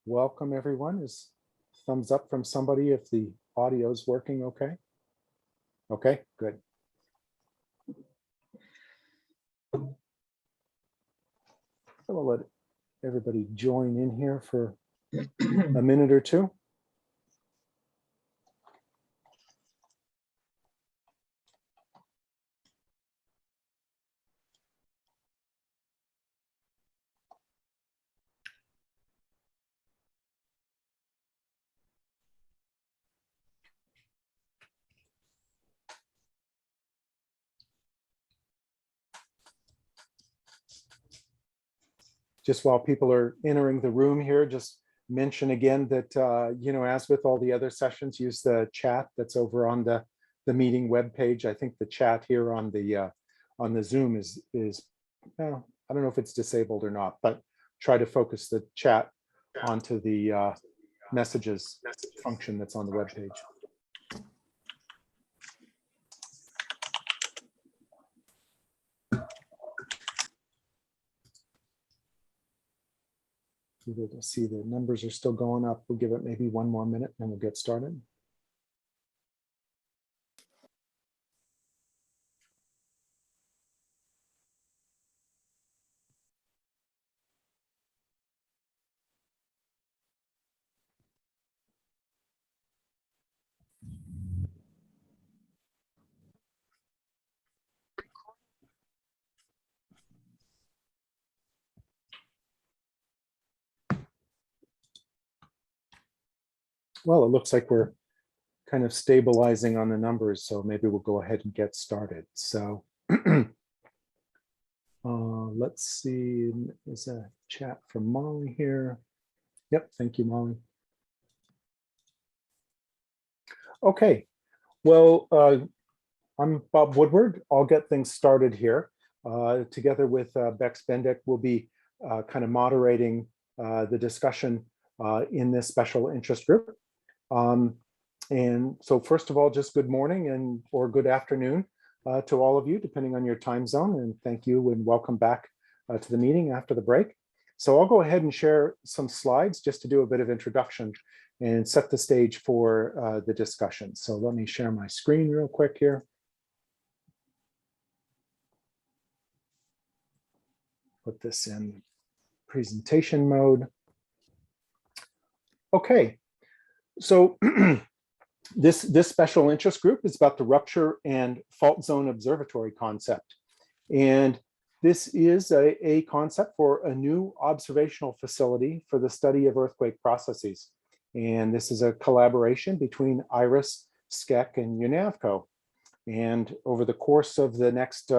welcome everyone. Is thumbs up from somebody if the audio is working okay? Okay, good. I'll let everybody join in here for a minute or two. Just while people are entering the room here, just mention again that, as with all the other sessions, use the chat that's over on the meeting webpage. I think the chat here on the Zoom is I don't know if it's disabled or not, but try to focus the chat onto the messages function that's on the webpage. To see the numbers are still going up. We'll give it maybe one more minute and we'll get started. Well, it looks like we're kind of stabilizing on the numbers, so maybe we'll go ahead and get started. So let's see, there's a chat from Molly here. Yep, thank you, Molly. Okay, well, I'm Bob Woodward. I'll get things started here. Together with Bex Bendick, we'll be kind of moderating the discussion in this special interest group. And so first of all, just good morning or good afternoon to all of you, depending on your time zone. And thank you and welcome back to the meeting after the break. So I'll go ahead and share some slides just to do a bit of introduction and set the stage for the discussion. So let me share my screen real quick here. Put this in presentation mode. Okay, so this special interest group is about the Rupture and Fault Zone Observatory concept. And this is a concept for a new observational facility for the study of earthquake processes. And this is a collaboration between IRIS, SCEC, and UNAVCO. And over the course of the next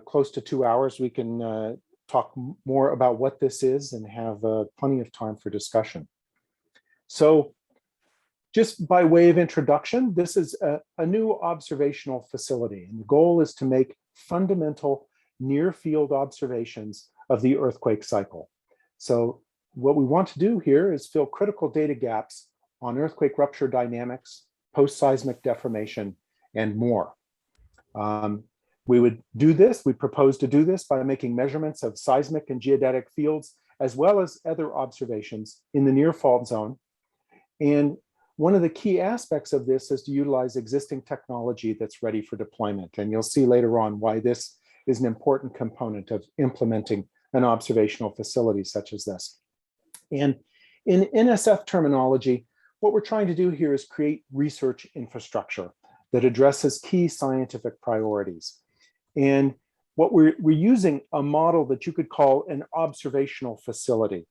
close to 2 hours, we can talk more about what this is and have plenty of time for discussion. So just by way of introduction, this is a new observational facility, and the goal is to make fundamental near-field observations of the earthquake cycle. So what we want to do here is fill critical data gaps on earthquake rupture dynamics, post-seismic deformation, and more. We would do this, we propose to do this by making measurements of seismic and geodetic fields, as well as other observations in the near fault zone. And one of the key aspects of this is to utilize existing technology that's ready for deployment. And you'll see later on why this is an important component of implementing an observational facility such as this. And in NSF terminology, what we're trying to do here is create research infrastructure that addresses key scientific priorities. And what we're using a model that you could call an observational facility.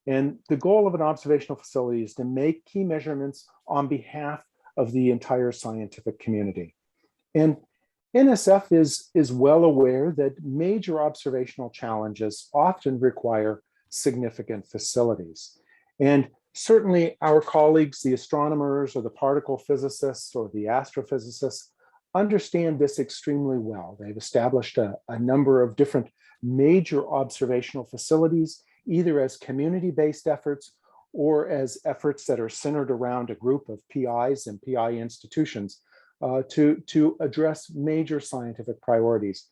And the goal of an observational facility is to make key measurements on behalf of the entire scientific community. And NSF is well aware that major observational challenges often require significant facilities. And certainly our colleagues, the astronomers or the particle physicists or the astrophysicists, understand this extremely well. They've established a number of different major observational facilities, either as community-based efforts or as efforts that are centered around a group of PIs and PI institutions to address major scientific priorities.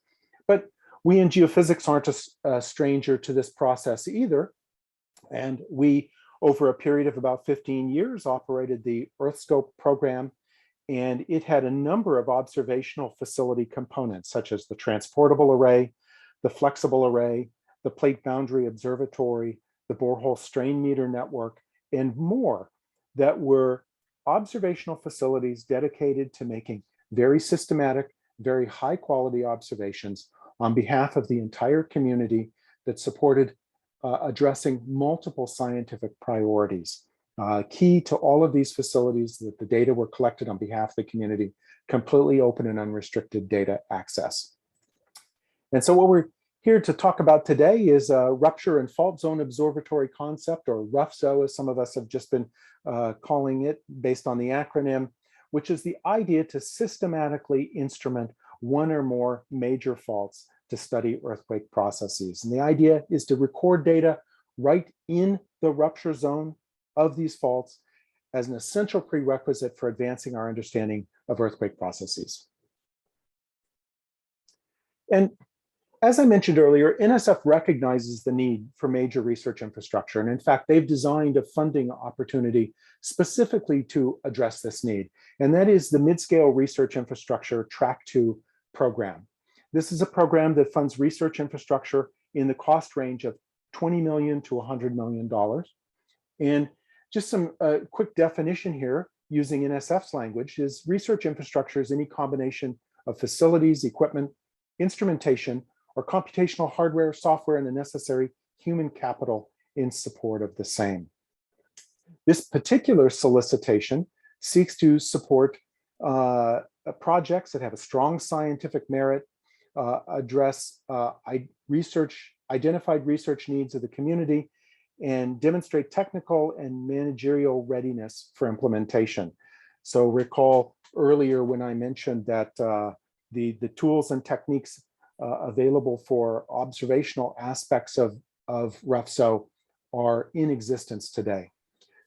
But we in geophysics aren't a stranger to this process either. And we over a period of about 15 years, operated the EarthScope program, and it had a number of observational facility components, such as the transportable array, the flexible array, the plate boundary observatory, the borehole strain meter network, and more, that were observational facilities dedicated to making very systematic, very high quality observations on behalf of the entire community that supported addressing multiple scientific priorities. Key to all of these facilities that the data were collected on behalf of the community, completely open and unrestricted data access. And so what we're here to talk about today is a Rupture and Fault Zone Observatory concept, or RuFZO, as some of us have just been calling it based on the acronym, which is the idea to systematically instrument one or more major faults to study earthquake processes. And the idea is to record data right in the rupture zone of these faults as an essential prerequisite for advancing our understanding of earthquake processes. And as I mentioned earlier, NSF recognizes the need for major research infrastructure. And in fact, they've designed a funding opportunity specifically to address this need. And that is the Mid-Scale Research Infrastructure Track 2 program. This is a program that funds research infrastructure in the cost range of $20 million to $100 million. And just some quick definition here, using NSF's language, is research infrastructure is any combination of facilities, equipment, instrumentation, or computational hardware, software, and the necessary human capital in support of the same. This particular solicitation seeks to support projects that have a strong scientific merit, address identified research needs of the community, and demonstrate technical and managerial readiness for implementation. So recall earlier when I mentioned that the tools and techniques available for observational aspects of RuFZO are in existence today.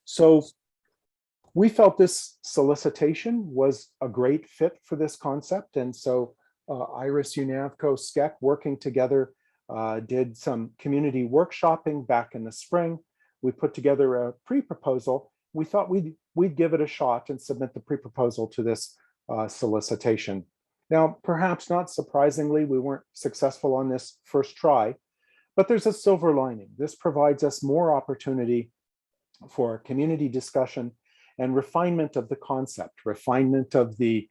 So we felt this solicitation was a great fit for this concept. And so Iris, UNAVCO, SCEC working together did some community workshopping back in the spring. We put together a pre-proposal. We thought we'd give it a shot and submit the pre-proposal to this solicitation. Now, perhaps not surprisingly, we weren't successful on this first try, but there's a silver lining. This provides us more opportunity for community discussion and refinement of the concept, refinement of the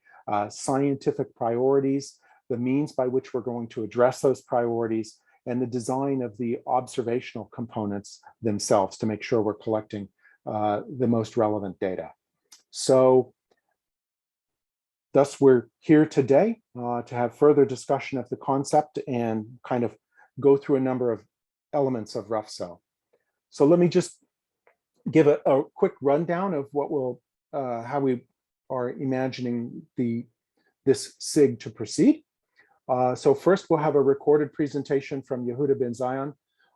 scientific priorities, the means by which we're going to address those priorities, and the design of the observational components themselves to make sure we're collecting the most relevant data. So thus, we're here today to have further discussion of the concept and kind of go through a number of elements of RuFZO. So let me just give a quick rundown of what we'll, how we are imagining this SIG to proceed. So first, we'll have a recorded presentation from Yehuda Ben Zion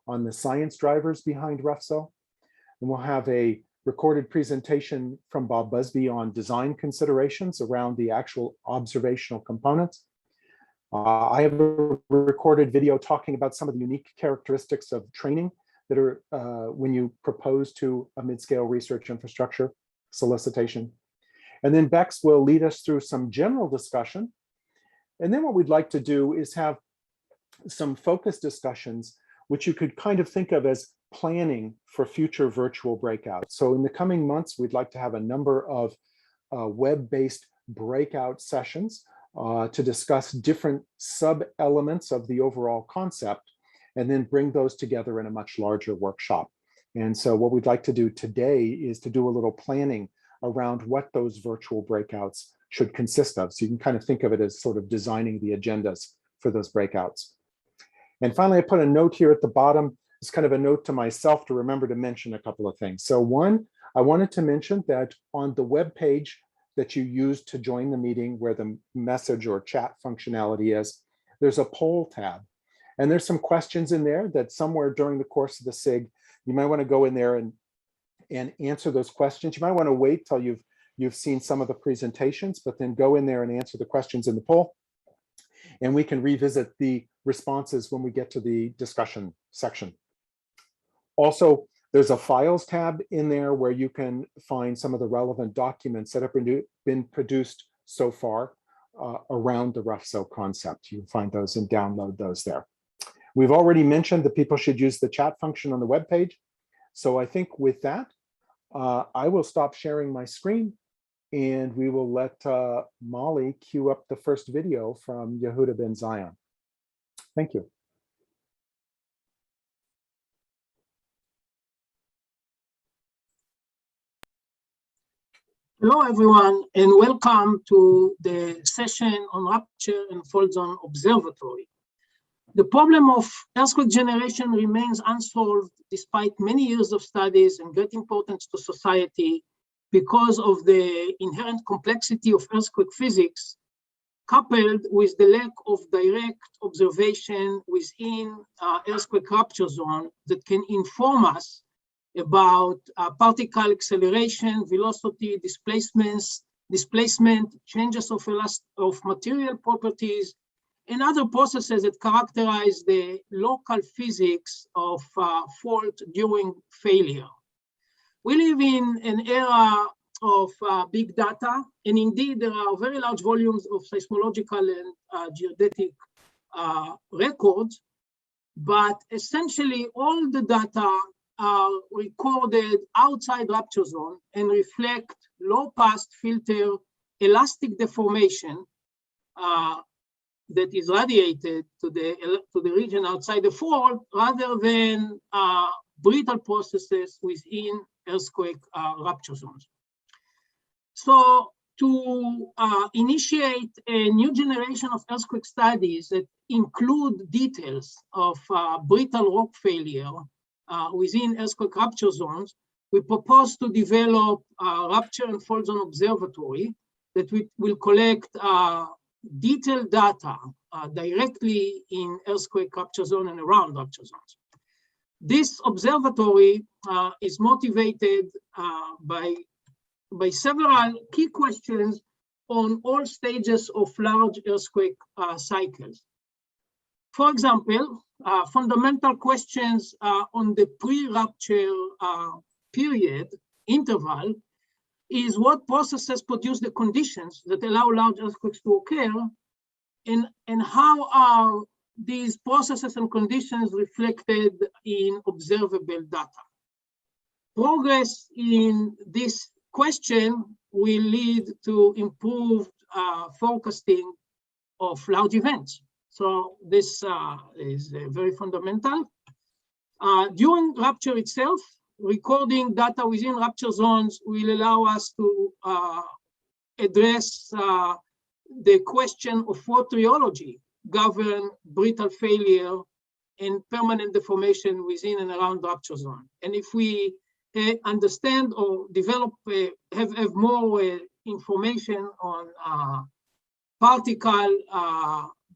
on the science drivers behind RuFZO. And we'll have a recorded presentation from Bob Busby on design considerations around the actual observational components. I have a recorded video talking about some of the unique characteristics of training that are when you propose to a mid-scale research infrastructure solicitation. And then Bex will lead us through some general discussion. And then what we'd like to do is have some focus discussions, which you could kind of think of as planning for future virtual breakouts. So in the coming months, we'd like to have a number of web-based breakout sessions to discuss different sub-elements of the overall concept, and then bring those together in a much larger workshop. And so what we'd like to do today is to do a little planning around what those virtual breakouts should consist of. So you can kind of think of it as sort of designing the agendas for those breakouts. And finally, I put a note here at the bottom. It's kind of a note to myself to remember to mention a couple of things. So one, I wanted to mention that on the web page that you use to join the meeting, where the message or chat functionality is, there's a poll tab. And there's some questions in there that somewhere during the course of the SIG, you might want to go in there and answer those questions. You might want to wait till you've seen some of the presentations, but then go in there and answer the questions in the poll. And we can revisit the responses when we get to the discussion section. Also, There's a files tab in there where you can find some of the relevant documents that have been produced so far around the RuFZO concept. You can find those and download those there. We've already mentioned that people should use the chat function on the webpage. So I think with that, I will stop sharing my screen and we will let Molly queue up the first video from Yehuda Ben Zion. Thank you. Hello, everyone, and welcome to the session on Rupture and Fault Zone Observatory. The problem of earthquake generation remains unsolved despite many years of studies and great importance to society because of the inherent complexity of earthquake physics, coupled with the lack of direct observation within earthquake rupture zone that can inform us about particle acceleration, velocity, displacement, changes of material properties, and other processes that characterize the local physics of fault during failure. We live in an era of big data, and indeed there are very large volumes of seismological and geodetic records, but essentially all the data are recorded outside rupture zone and reflect low-pass filter elastic deformation that is radiated to the region outside the fault rather than brittle processes within earthquake rupture zones. So to initiate a new generation of earthquake studies that include details of brittle rock failure within earthquake rupture zones, we propose to develop a Rupture and Fault Zone Observatory that will collect detailed data directly in earthquake rupture zone and around rupture zones. This observatory is motivated by several key questions on all stages of large earthquake cycles. For example, fundamental questions on the pre-rupture period interval is what processes produce the conditions that allow large earthquakes to occur, and how are these processes and conditions reflected in observable data. Progress in this question will lead to improved forecasting of large events. So this is very fundamental. During rupture itself, recording data within rupture zones will allow us to address the question of what rheology govern brittle failure and permanent deformation within and around rupture zone. And if we understand or develop, have more information on particle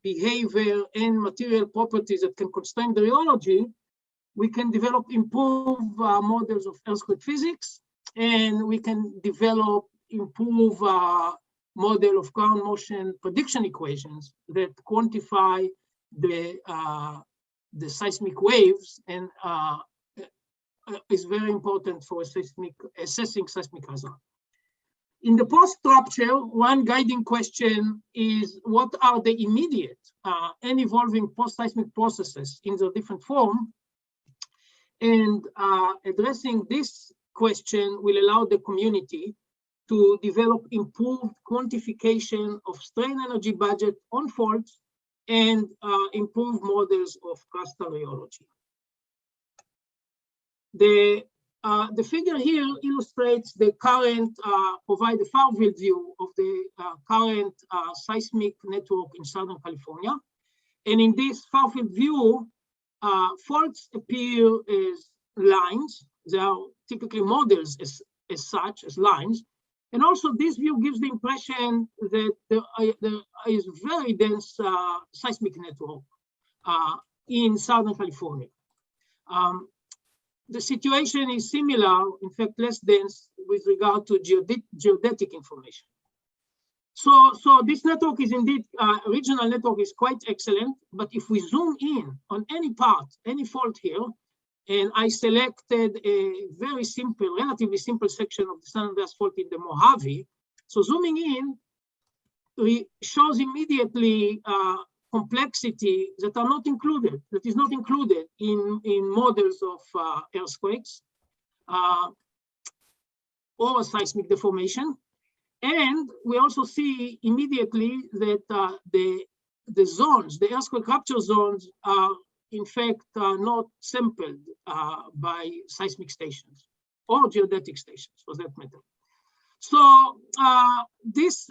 behavior and material properties that can constrain the rheology, we can develop improved models of earthquake physics, and we can develop improved model of ground motion prediction equations that quantify the seismic waves and is very important for assessing seismic hazard. In the post-rupture, one guiding question is what are the immediate and evolving post-seismic processes in their different form? And addressing this question will allow the community to develop improved quantification of strain energy budget on faults and improved models of crustal rheology. The figure here illustrates the current, provide a far-field view of the current seismic network in Southern California. And in this far-field view, faults appear as lines. They are typically models as such, as lines. And also this view gives the impression that there is very dense seismic network in Southern California. The situation is similar, in fact, less dense with regard to geodetic information. So this network is indeed, regional network is quite excellent, but if we zoom in on any part, any fault here, And I selected a very simple, relatively simple section of the San Andreas Fault in the Mojave. So zooming in shows immediately complexity that are not included, that is not included in models of earthquakes or seismic deformation. And we also see immediately that the zones, the earthquake rupture zones, are in fact not sampled by seismic stations or geodetic stations, for that matter. So this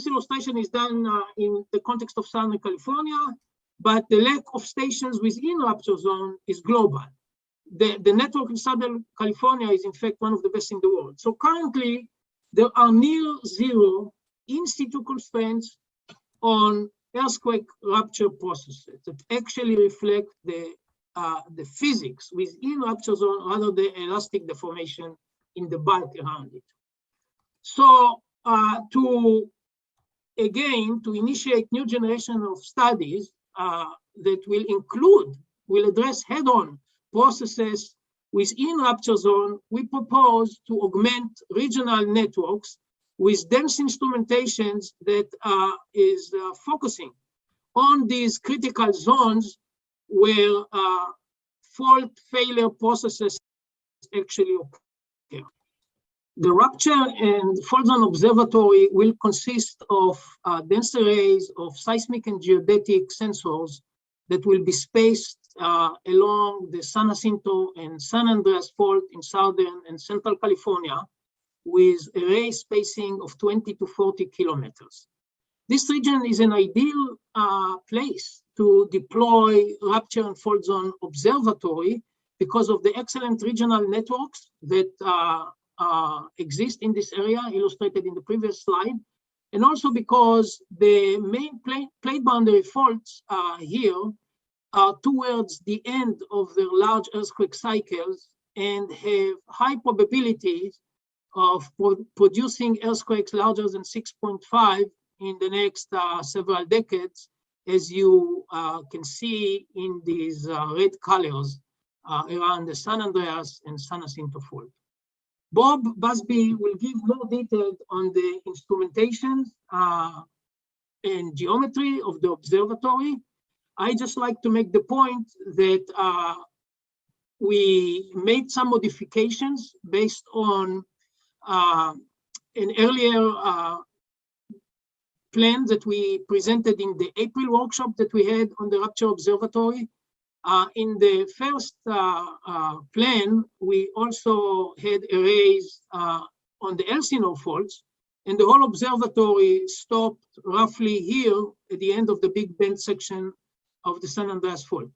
illustration is done in the context of Southern California, but the lack of stations within rupture zone is global. The network in Southern California is in fact one of the best in the world. So currently, there are near zero in situ constraints on earthquake rupture processes that actually reflect the physics within rupture zone rather than elastic deformation in the bulk around it. So to initiate new generation of studies that will address head-on processes within rupture zone, we propose to augment regional networks with dense instrumentations that is focusing on these critical zones where fault failure processes actually occur. The Rupture and Fault Zone Observatory will consist of dense arrays of seismic and geodetic sensors that will be spaced along the San Jacinto and San Andreas Fault in Southern and Central California, with array spacing of 20 to 40 kilometers. This region is an ideal place to deploy Rupture and Fault Zone Observatory because of the excellent regional networks that exist in this area, illustrated in the previous slide, and also because the main plate boundary faults here are towards the end of their large earthquake cycles and have high probabilities of producing earthquakes larger than 6.5 in the next several decades, as you can see in these red colors around the San Andreas and San Jacinto fault. Bob Busby will give more detail on the instrumentation and geometry of the observatory. I just like to make the point that we made some modifications based on an earlier plan that we presented in the April workshop that we had on the Rupture Observatory. In the first plan, we also had arrays on the Elsinore faults, and the whole observatory stopped roughly here at the end of the Big Bend section of the San Andreas Fault.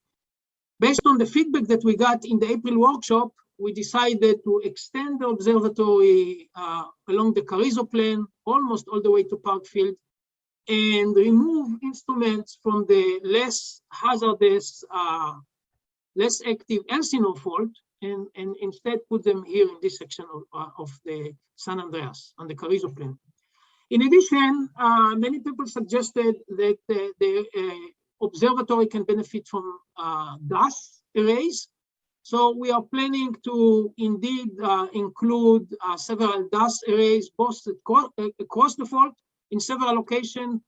Based on the feedback that we got in the April workshop, we decided to extend the observatory along the Carrizo Plain, almost all the way to Parkfield, and remove instruments from the less hazardous, less active Elsinore fault, and instead put them here in this section of the San Andreas on the Carrizo Plain. In addition, many people suggested that the observatory can benefit from DAS arrays. So we are planning to indeed include several DAS arrays, both across the fault in several locations,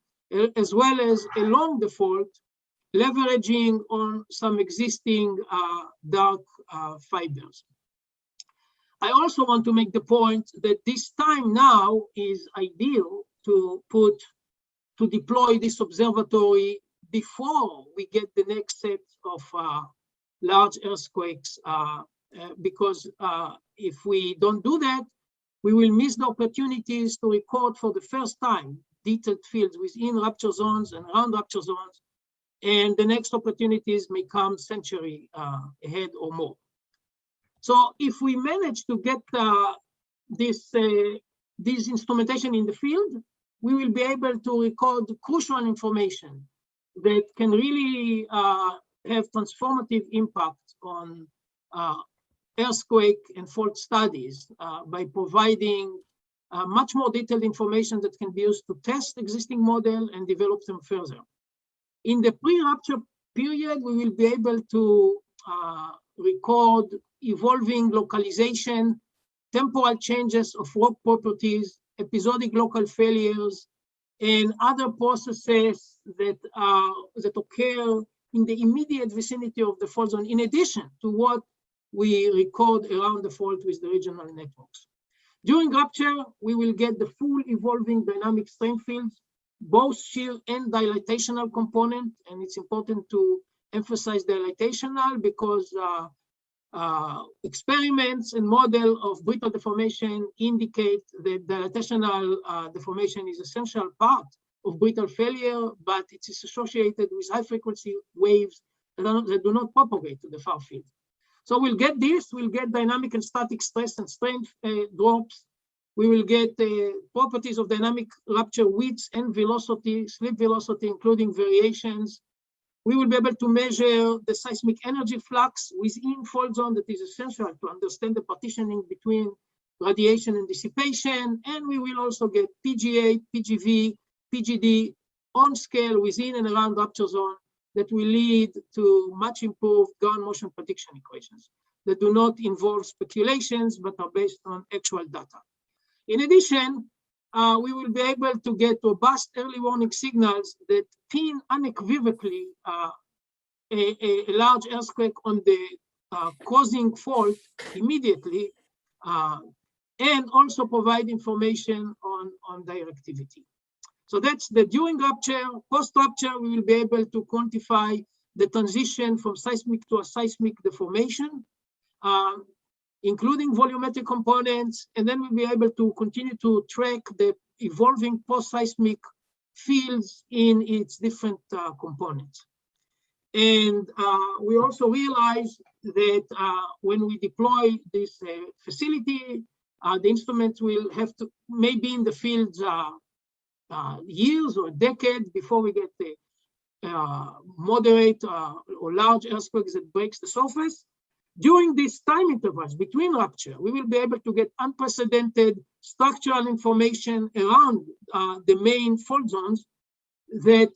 as well as along the fault, leveraging on some existing dark fibers. I also want to make the point that this time now is ideal to deploy this observatory before we get the next set of large earthquakes, because if we don't do that, we will miss the opportunities to record for the first time detailed fields within rupture zones and around rupture zones, and the next opportunities may come century ahead or more. So if we manage to get this instrumentation in the field, we will be able to record crucial information that can really have transformative impact on earthquake and fault studies by providing much more detailed information that can be used to test existing model and develop them further. In the pre-rupture period, we will be able to record evolving localization, temporal changes of rock properties, episodic local failures, and other processes that occur in the immediate vicinity of the fault zone, in addition to what we record around the fault with the regional networks. During rupture, we will get the full evolving dynamic strain fields, both shear and dilatational component, and it's important to emphasize dilatational because experiments and model of brittle deformation indicate that dilatational deformation is an essential part of brittle failure, but it is associated with high frequency waves that do not propagate to the far field. So we'll get this, we'll get dynamic and static stress and strain drops. We will get properties of dynamic rupture width and velocity, slip velocity, including variations. We will be able to measure the seismic energy flux within fault zone that is essential to understand the partitioning between radiation and dissipation. And we will also get PGA, PGV, PGD on scale within and around rupture zone that will lead to much improved ground motion prediction equations that do not involve speculations, but are based on actual data. In addition, we will be able to get robust early warning signals that pin unequivocally a large earthquake on the causing fault immediately, and also provide information on directivity. So that's the during rupture. Post-rupture, we will be able to quantify the transition from seismic to a seismic deformation, including volumetric components, and then we'll be able to continue to track the evolving post-seismic fields in its different components. And we also realize that when we deploy this facility, the instruments will have to, maybe in the fields years or decades before we get the moderate or large earthquakes that breaks the surface. During these time intervals between rupture, we will be able to get unprecedented structural information around the main fault zones that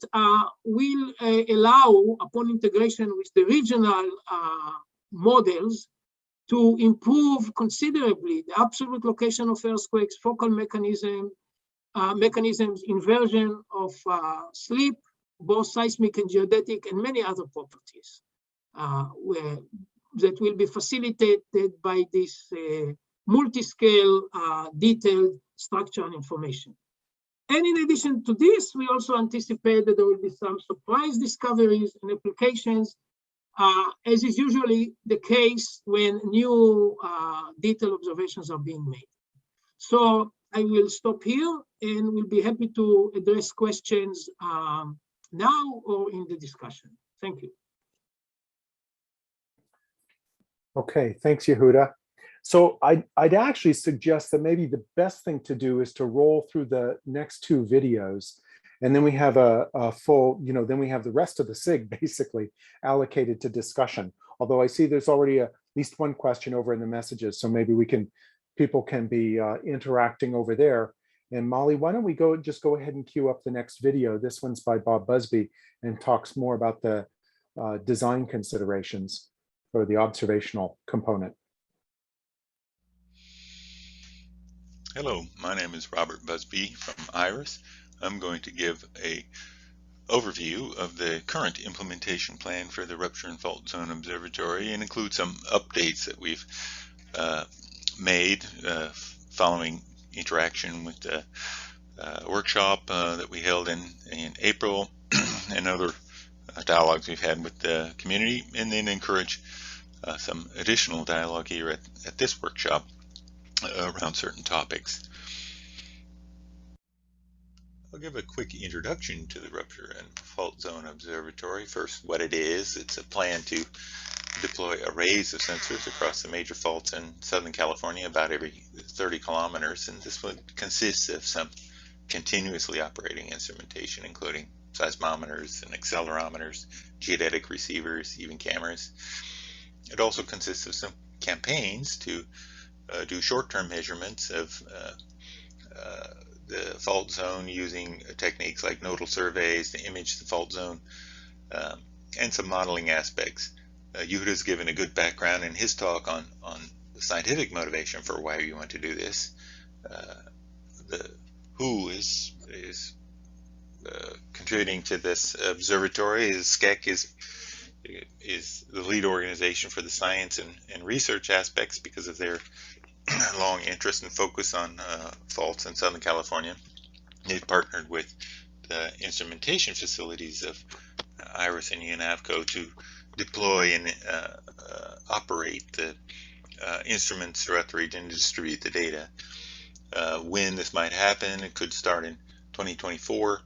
will allow, upon integration with the regional models, to improve considerably the absolute location of earthquakes, focal mechanisms, inversion of slip, both seismic and geodetic, and many other properties that will be facilitated by this multi-scale detailed structural information. And in addition to this, we also anticipate that there will be some surprise discoveries and applications, as is usually the case when new detailed observations are being made. So I will stop here and we'll be happy to address questions now or in the discussion. Thank you. Okay, thanks, Yehuda. So I'd actually suggest that maybe the best thing to do is to roll through the next two videos, and then we have a full, then we have the rest of the SIG basically allocated to discussion. Although I see there's already at least one question over in the messages, so maybe people can be interacting over there. And Molly, why don't we just go ahead and queue up the next video. This one's by Bob Busby and talks more about the design considerations for the observational component. Hello, my name is Robert Busby from IRIS. I'm going to give an overview of the current implementation plan for the Rupture and Fault Zone Observatory and include some updates that we've made following interaction with the workshop that we held in April and other dialogues we've had with the community, and then encourage some additional dialogue here at this workshop around certain topics. I'll give a quick introduction to the Rupture and Fault Zone Observatory. First, what it is. It's a plan to deploy arrays of sensors across the major faults in Southern California about every 30 kilometers, and this would consist of some continuously operating instrumentation, including seismometers and accelerometers, geodetic receivers, even cameras. It also consists of some campaigns to do short-term measurements of the fault zone using techniques like nodal surveys to image the fault zone, and some modeling aspects Yehuda's given a good background in his talk on the scientific motivation for why you want to do this. The WHO is contributing to this observatory. SCEC is the lead organization for the science and research aspects because of their long interest and focus on faults in Southern California. They've partnered with the instrumentation facilities of IRIS and UNAVCO to deploy and operate the instruments throughout the region to distribute the data. When this might happen, it could start in 2024.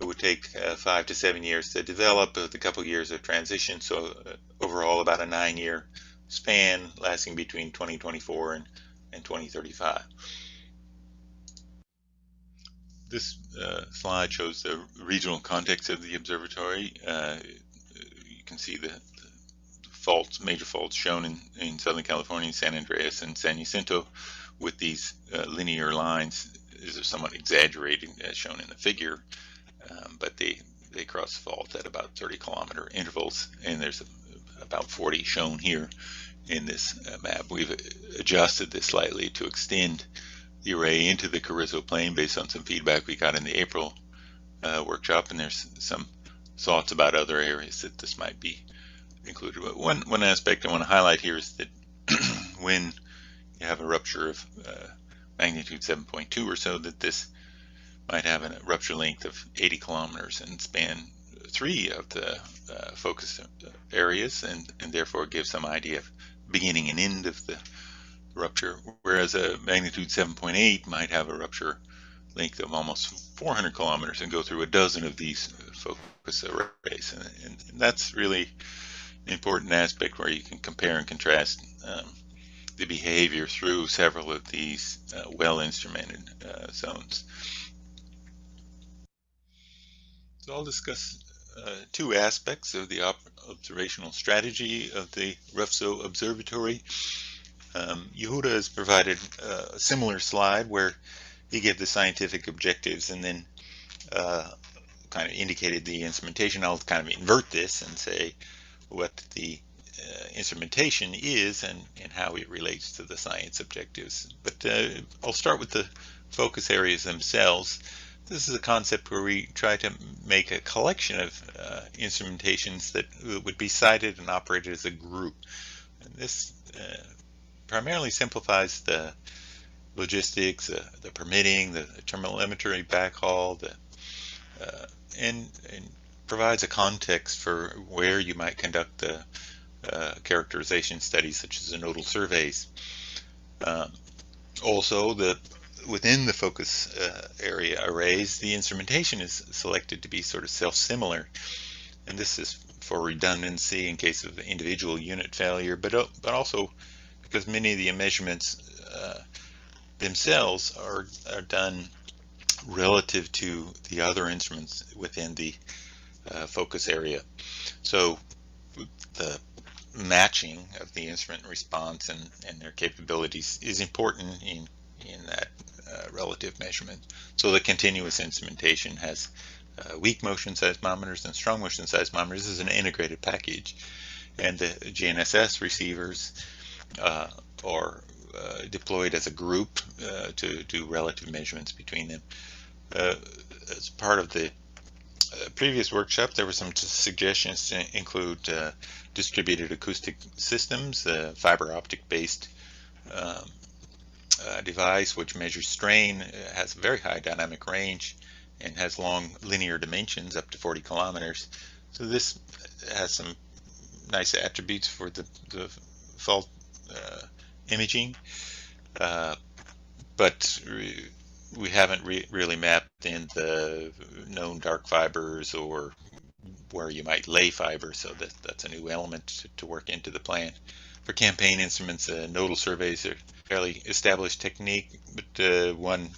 It would take 5 to 7 years to develop, with a couple years of transition. So overall, about a 9-year span lasting between 2024 and 2035. This slide shows the regional context of the observatory. You can see the faults, major faults shown in Southern California, San Andreas and San Jacinto, with these linear lines. These are somewhat exaggerated as shown in the figure, but they cross fault at about 30-kilometer intervals, and there's about 40 shown here in this map. We've adjusted this slightly to extend the array into the Carrizo Plain based on some feedback we got in the April workshop, and there's some thoughts about other areas that this might be included. But one aspect I want to highlight here is that when you have a rupture of magnitude 7.2 or so, that this might have a rupture length of 80 kilometers and span 3 of the focus areas, and therefore give some idea of beginning and end of the rupture, whereas a magnitude 7.8 might have a rupture length of almost 400 kilometers and go through a dozen of these focus arrays. And that's really an important aspect where you can compare and contrast the behavior through several of these well-instrumented zones. So I'll discuss 2 aspects of the observational strategy of the RuFZO Observatory. Yehuda has provided a similar slide where he gave the scientific objectives and then kind of indicated the instrumentation. I'll kind of invert this and say what the instrumentation is and how it relates to the science objectives. But I'll start with the focus areas themselves. This is a concept where we try to make a collection of instrumentations that would be sited and operated as a group. And this primarily simplifies the logistics, the permitting, the telemetry backhaul, and provides a context for where you might conduct the characterization studies, such as the Nodal Surveys. Also, within the focus area arrays, the instrumentation is selected to be sort of self-similar, and this is for redundancy in case of individual unit failure, but also because many of the measurements themselves are done relative to the other instruments within the focus area. So the matching of the instrument response and their capabilities is important in that relative measurement. So the continuous instrumentation has weak motion seismometers and strong motion seismometers. This is an integrated package, and the GNSS receivers are deployed as a group to do relative measurements between them. As part of the previous workshop, there were some suggestions to include distributed acoustic systems, fiber optic based device which measures strain, has a very high dynamic range, and has long linear dimensions up to 40 kilometers. So this has some nice attributes for the fault imaging, but we haven't really mapped in the known dark fibers or where you might lay fiber, so that's a new element to work into the plan. For campaign instruments, nodal surveys are a fairly established technique, but one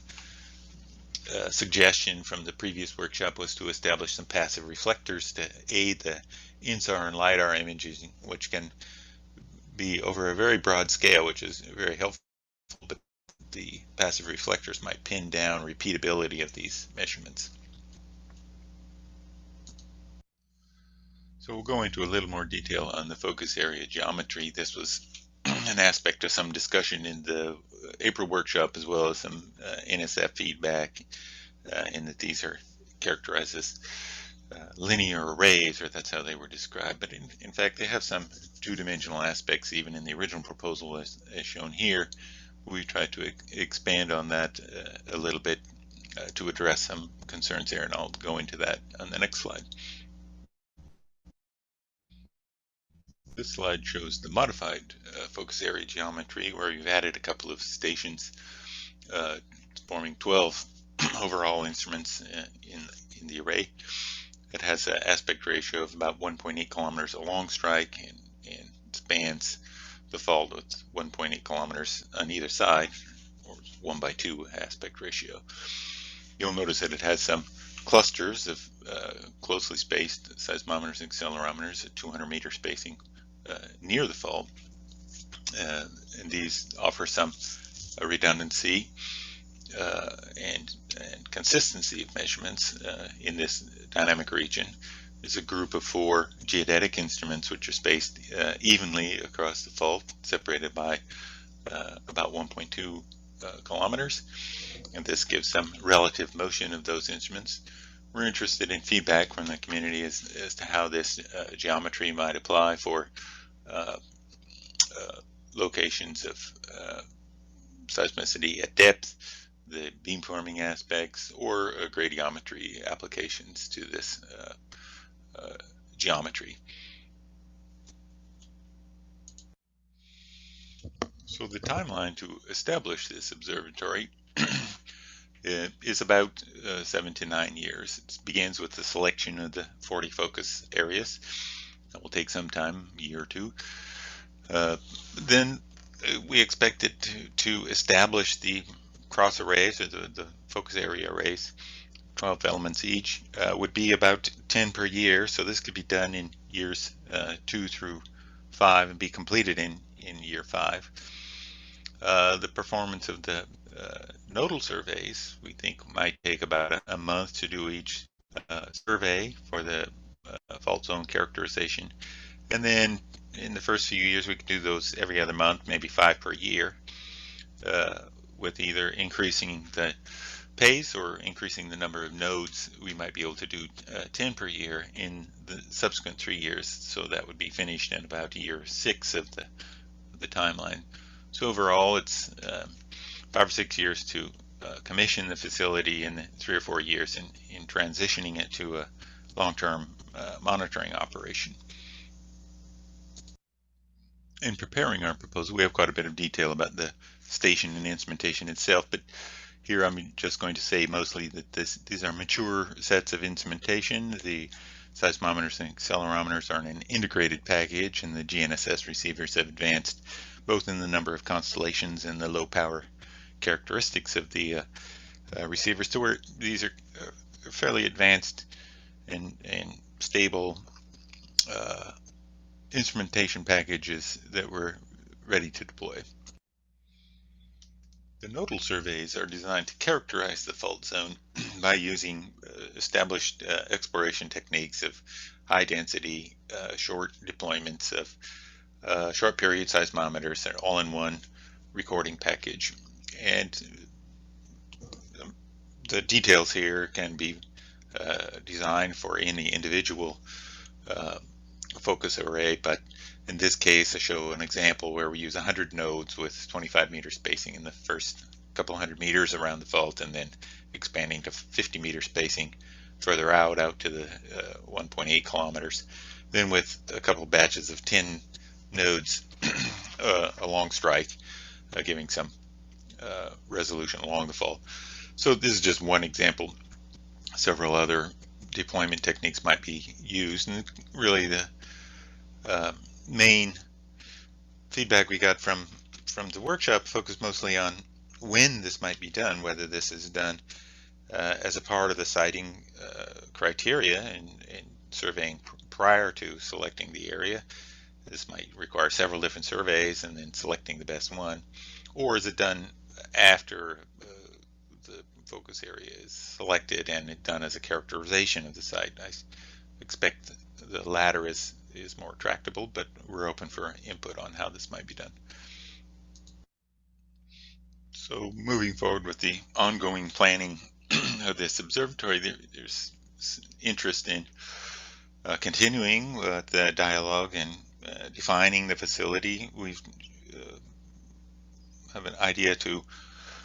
suggestion from the previous workshop was to establish some passive reflectors to aid the INSAR and LiDAR imaging, which can be over a very broad scale, which is very helpful, but the passive reflectors might pin down repeatability of these measurements. So we'll go into a little more detail on the focus area geometry. This was an aspect of some discussion in the April workshop, as well as some NSF feedback, in that these are characterized as linear arrays, or that's how they were described. But in fact, they have some two-dimensional aspects even in the original proposal, as shown here. We tried to expand on that a little bit to address some concerns there, and I'll go into that on the next slide. This slide shows the modified focus area geometry, where we've added a couple of stations forming 12 overall instruments in the array. It has an aspect ratio of about 1.8 kilometers along strike, and spans the fault with 1.8 kilometers on either side, or 1/2 aspect ratio. You'll notice that it has some clusters of closely spaced seismometers and accelerometers at 200 meter spacing near the fault, and these offer some redundancy and consistency of measurements in this dynamic region. There's a group of 4 geodetic instruments which are spaced evenly across the fault, separated by about 1.2 kilometers, and this gives some relative motion of those instruments. We're interested in feedback from the community as to how this geometry might apply for locations of seismicity at depth, the beamforming aspects, or gradiometry applications to this geometry. So the timeline to establish this observatory is about 7 to 9 years. It begins with the selection of the 40 focus areas. That will take some time, a year or two. Then we expect it to establish the cross arrays, or the focus area arrays, 12 elements each, would be about 10 per year. So this could be done in years 2 through 5 and be completed in year 5. The performance of the nodal surveys, we think, might take about a month to do each survey for the fault zone characterization. And then in the first few years, we could do those every other month, maybe 5 per year, with either increasing the pace or increasing the number of nodes. We might be able to do 10 per year in the subsequent 3 years. So that would be finished in about year 6 of the timeline. So overall, it's 5 or 6 years to commission the facility, and 3 or 4 years in transitioning it to a long-term monitoring operation. In preparing our proposal, we have quite a bit of detail about the station and instrumentation itself, but here I'm just going to say mostly that these are mature sets of instrumentation. The seismometers and accelerometers are in an integrated package, and the GNSS receivers have advanced both in the number of constellations and the low power characteristics of the receivers, to where these are fairly advanced and stable instrumentation packages that we're ready to deploy. The nodal surveys are designed to characterize the fault zone by using established exploration techniques of high density, short deployments of short period seismometers, all in one recording package. And the details here can be designed for any individual focus array, but in this case I show an example where we use 100 nodes with 25 meter spacing in the first couple hundred meters around the fault, and then expanding to 50 meter spacing further out to the 1.8 kilometers, then with a couple batches of 10 nodes along strike, giving some resolution along the fault. So this is just one example. Several other deployment techniques might be used, and really the main feedback we got from the workshop focused mostly on when this might be done, whether this is done as a part of the siting criteria and surveying prior to selecting the area. This might require several different surveys and then selecting the best one, or is it done after the focus area is selected and it done as a characterization of the site? I expect the latter is more tractable, but we're open for input on how this might be done. So moving forward with the ongoing planning of this observatory, there's interest in continuing the dialogue and defining the facility. We have an idea to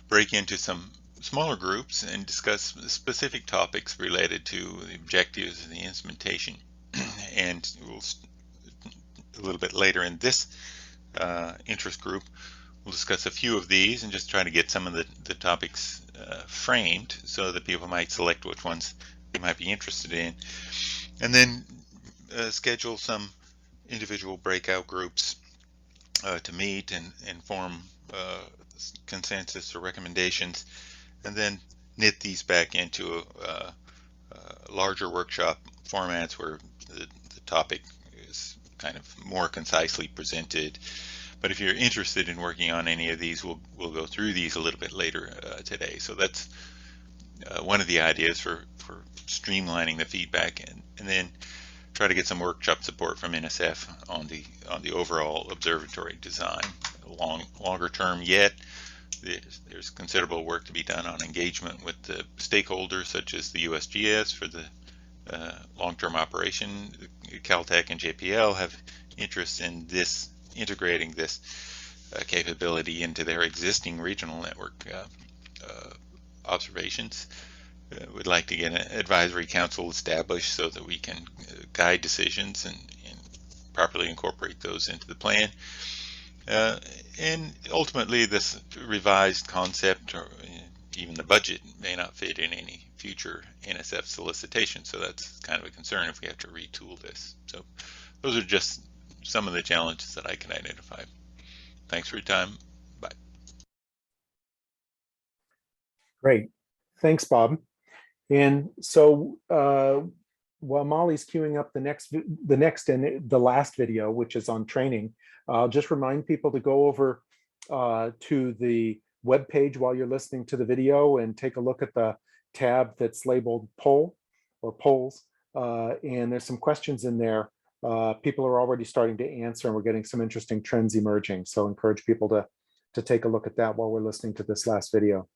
break into some smaller groups and discuss specific topics related to the objectives of the instrumentation. And we'll, a little bit later in this interest group, we'll discuss a few of these and just try to get some of the topics framed so that people might select which ones they might be interested in. And then schedule some individual breakout groups to meet and form consensus or recommendations, and then knit these back into larger workshop formats where the topic is kind of more concisely presented. But if you're interested in working on any of these, we'll go through these a little bit later today. So that's one of the ideas for streamlining the feedback, and then try to get some workshop support from NSF on the overall observatory design. Longer term yet, there's considerable work to be done on engagement with the stakeholders such as the USGS for the long-term operation. Caltech and JPL have interest in this, integrating this capability into their existing regional network observations. We'd like to get an advisory council established so that we can guide decisions and properly incorporate those into the plan. And ultimately, this revised concept or even the budget may not fit in any future NSF solicitation. So that's kind of a concern if we have to retool this. So those are just some of the challenges that I can identify. Thanks for your time. Bye. Great. Thanks, Bob. And so while Molly's queuing up the next and the last video, which is on training, I'll just remind people to go over to the web page while you're listening to the video and take a look at the tab that's labeled poll or polls. And there's some questions in there. People are already starting to answer, and we're getting some interesting trends emerging. So encourage people to take a look at that while we're listening to this last video.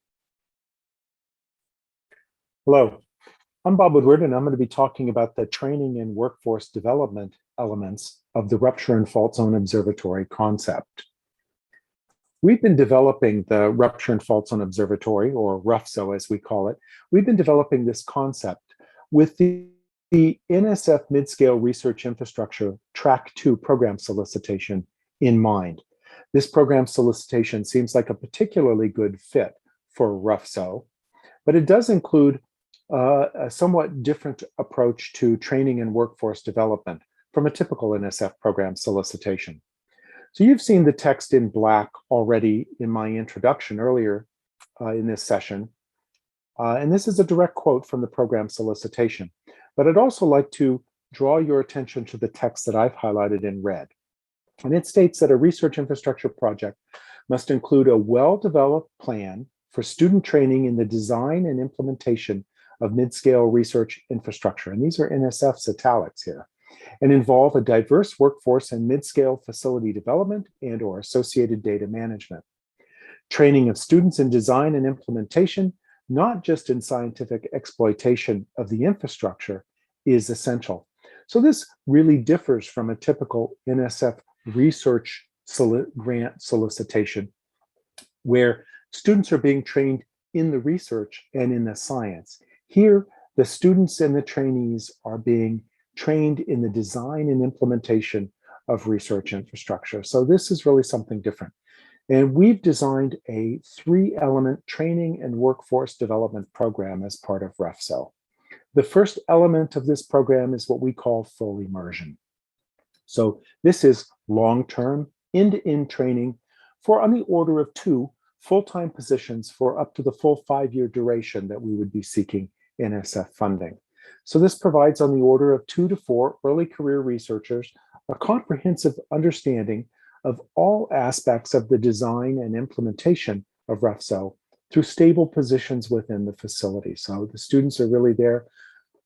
Hello, I'm Bob Woodward, and I'm going to be talking about the training and workforce development elements of the Rupture and Fault Zone Observatory concept. We've been developing the Rupture and Fault Zone Observatory, or RuFZO as we call it. We've been developing this concept with the NSF Mid-Scale Research Infrastructure Track 2 program solicitation in mind. This program solicitation seems like a particularly good fit for RuFZO, but it does include a somewhat different approach to training and workforce development from a typical NSF program solicitation. So you've seen the text in black already in my introduction earlier in this session. And this is a direct quote from the program solicitation. But I'd also like to draw your attention to the text that I've highlighted in red. And it states that a research infrastructure project must include a well-developed plan for student training in the design and implementation of mid-scale research infrastructure. And these are NSF's italics here, and involve a diverse workforce and mid-scale facility development and or associated data management. Training of students in design and implementation, not just in scientific exploitation of the infrastructure, is essential. So this really differs from a typical NSF research grant solicitation, where students are being trained in the research and in the science. Here, the students and the trainees are being trained in the design and implementation of research infrastructure. So this is really something different. And we've designed a 3-element training and workforce development program as part of RuFZO. The first element of this program is what we call full immersion. So this is long-term, end-to-end training for on the order of 2 full-time positions for up to the full 5-year duration that we would be seeking NSF funding. So this provides on the order of 2 to 4 early career researchers a comprehensive understanding of all aspects of the design and implementation of RuFZO through stable positions within the facility. So the students are really there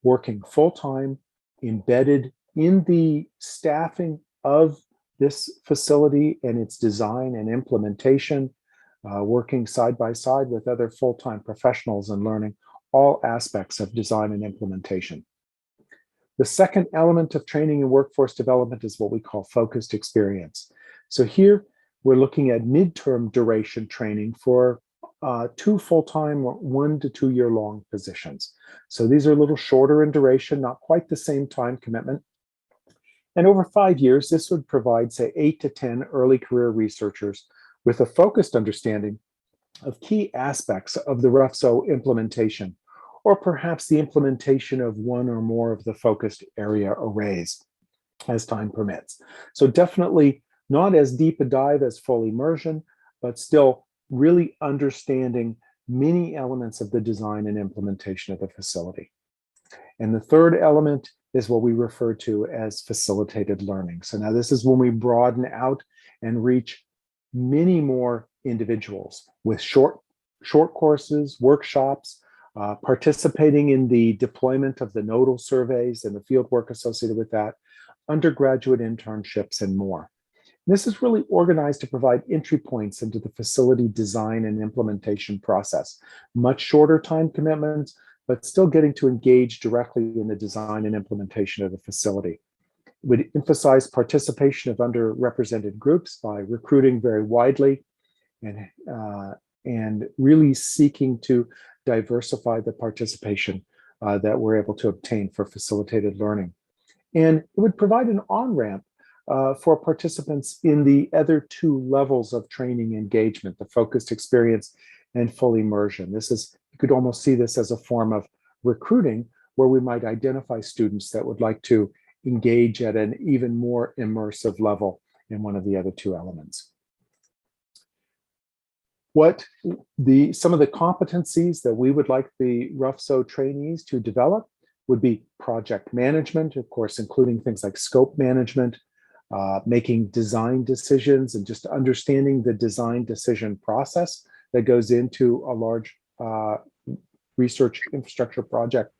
working full-time, embedded in the staffing of this facility and its design and implementation, working side by side with other full-time professionals and learning all aspects of design and implementation. The second element of training and workforce development is what we call focused experience. So here we're looking at midterm duration training for 2 full-time, 1 to 2 year long positions. So these are a little shorter in duration, not quite the same time commitment. And over 5 years, this would provide, say, 8 to 10 early career researchers with a focused understanding of key aspects of the RuFZO implementation, or perhaps the implementation of one or more of the focused area arrays as time permits. So definitely not as deep a dive as full immersion, but still really understanding many elements of the design and implementation of the facility. And the third element is what we refer to as facilitated learning. So now this is when we broaden out and reach many more individuals with short courses, workshops, participating in the deployment of the Nodal Surveys and the field work associated with that, undergraduate internships, and more. This is really organized to provide entry points into the facility design and implementation process. Much shorter time commitments, but still getting to engage directly in the design and implementation of the facility. It would emphasize participation of underrepresented groups by recruiting very widely and really seeking to diversify the participation that we're able to obtain for facilitated learning. And it would provide an on-ramp for participants in the other 2 levels of training engagement, the focused experience and full immersion. This is, you could almost see this as a form of recruiting, where we might identify students that would like to engage at an even more immersive level in one of the other 2 elements. Some of the competencies that we would like the RuFZO trainees to develop would be project management, of course, including things like scope management, making design decisions, and just understanding the design decision process that goes into a large research infrastructure project,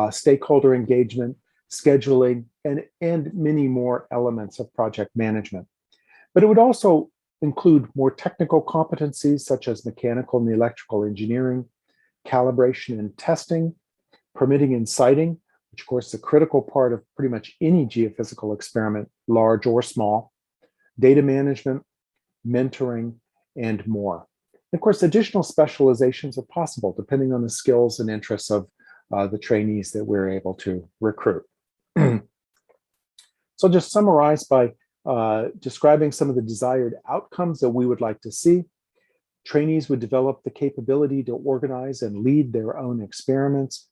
stakeholder engagement, scheduling, and many more elements of project management. But it would also include more technical competencies such as mechanical and electrical engineering, calibration and testing, permitting and siting, which of course is a critical part of pretty much any geophysical experiment, large or small, data management, mentoring, and more. Of course, additional specializations are possible depending on the skills and interests of the trainees that we're able to recruit. So I'll just summarize by describing some of the desired outcomes that we would like to see. Trainees would develop the capability to organize and lead their own experiments.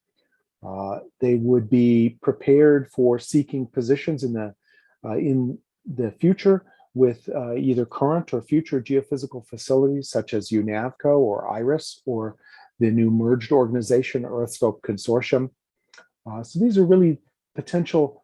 They would be prepared for seeking positions in the future with either current or future geophysical facilities such as UNAVCO or IRIS or the new merged organization EarthScope Consortium. So these are really potential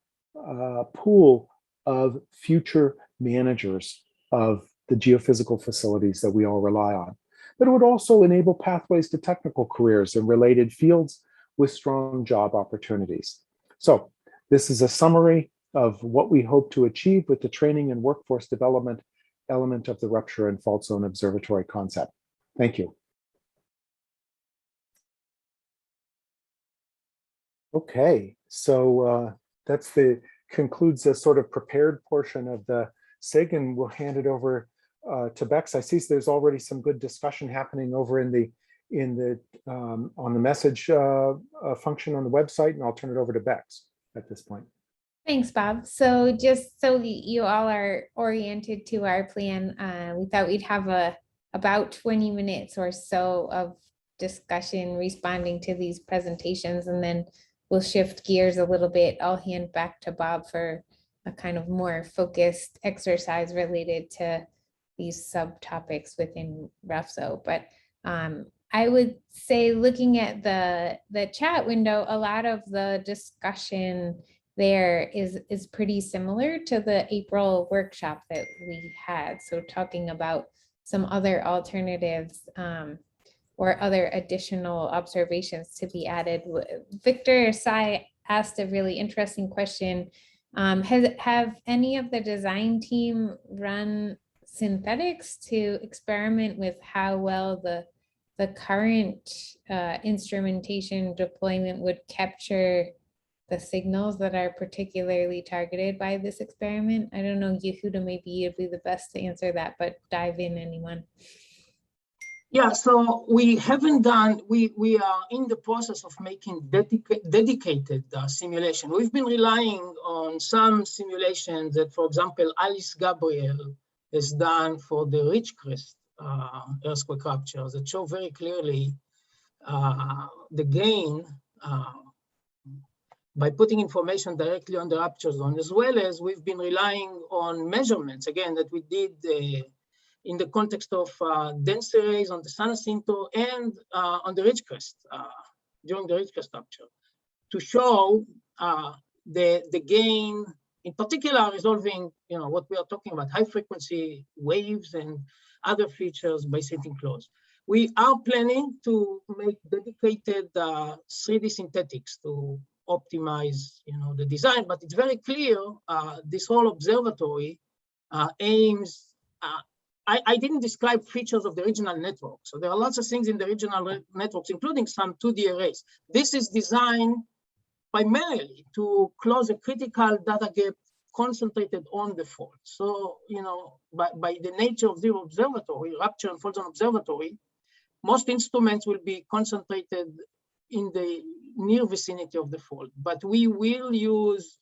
pool of future managers of the geophysical facilities that we all rely on. But it would also enable pathways to technical careers in related fields with strong job opportunities. So this is a summary of what we hope to achieve with the training and workforce development element of the Rupture and Fault Zone Observatory concept. Thank you. Okay, so concludes the sort of prepared portion of the SIG, and we'll hand it over to Bex. I see there's already some good discussion happening over on the message function on the website, and I'll turn it over to Bex at this point. Thanks, Bob. So just so you all are oriented to our plan, we thought we'd have about 20 minutes or so of discussion responding to these presentations, and then we'll shift gears a little bit. I'll hand back to Bob for a kind of more focused exercise related to these subtopics within RuFZO. But I would say, looking at the chat window, a lot of the discussion there is pretty similar to the April workshop that we had. So talking about some other alternatives or other additional observations to be added. Victor Sai asked a really interesting question Have any of the design team run synthetics to experiment with how well the current instrumentation deployment would capture the signals that are particularly targeted by this experiment? I don't know, Yehuda, maybe you'd be the best to answer that, but dive in, anyone. Yeah, so we haven't done, we are in the process of making dedicated simulation. We've been relying on some simulations that, for example, Alice Gabriel has done for the Ridgecrest earthquake ruptures that show very clearly the gain by putting information directly on the rupture zone, as well as we've been relying on measurements, again, that we did in the context of dense arrays on the San Jacinto and on the Ridgecrest, during the Ridgecrest rupture, to show the gain, in particular resolving, what we are talking about, high frequency waves and other features by sitting close. We are planning to make dedicated 3D synthetics to optimize, the design, but it's very clear this whole observatory aims. I didn't describe features of the regional network, so there are lots of things in the regional networks, including some 2D arrays. This is designed primarily to close a critical data gap concentrated on the fault. So, by the nature of the observatory, Rupture and Fault Zone Observatory, most instruments will be concentrated in the near vicinity of the fault, but we will use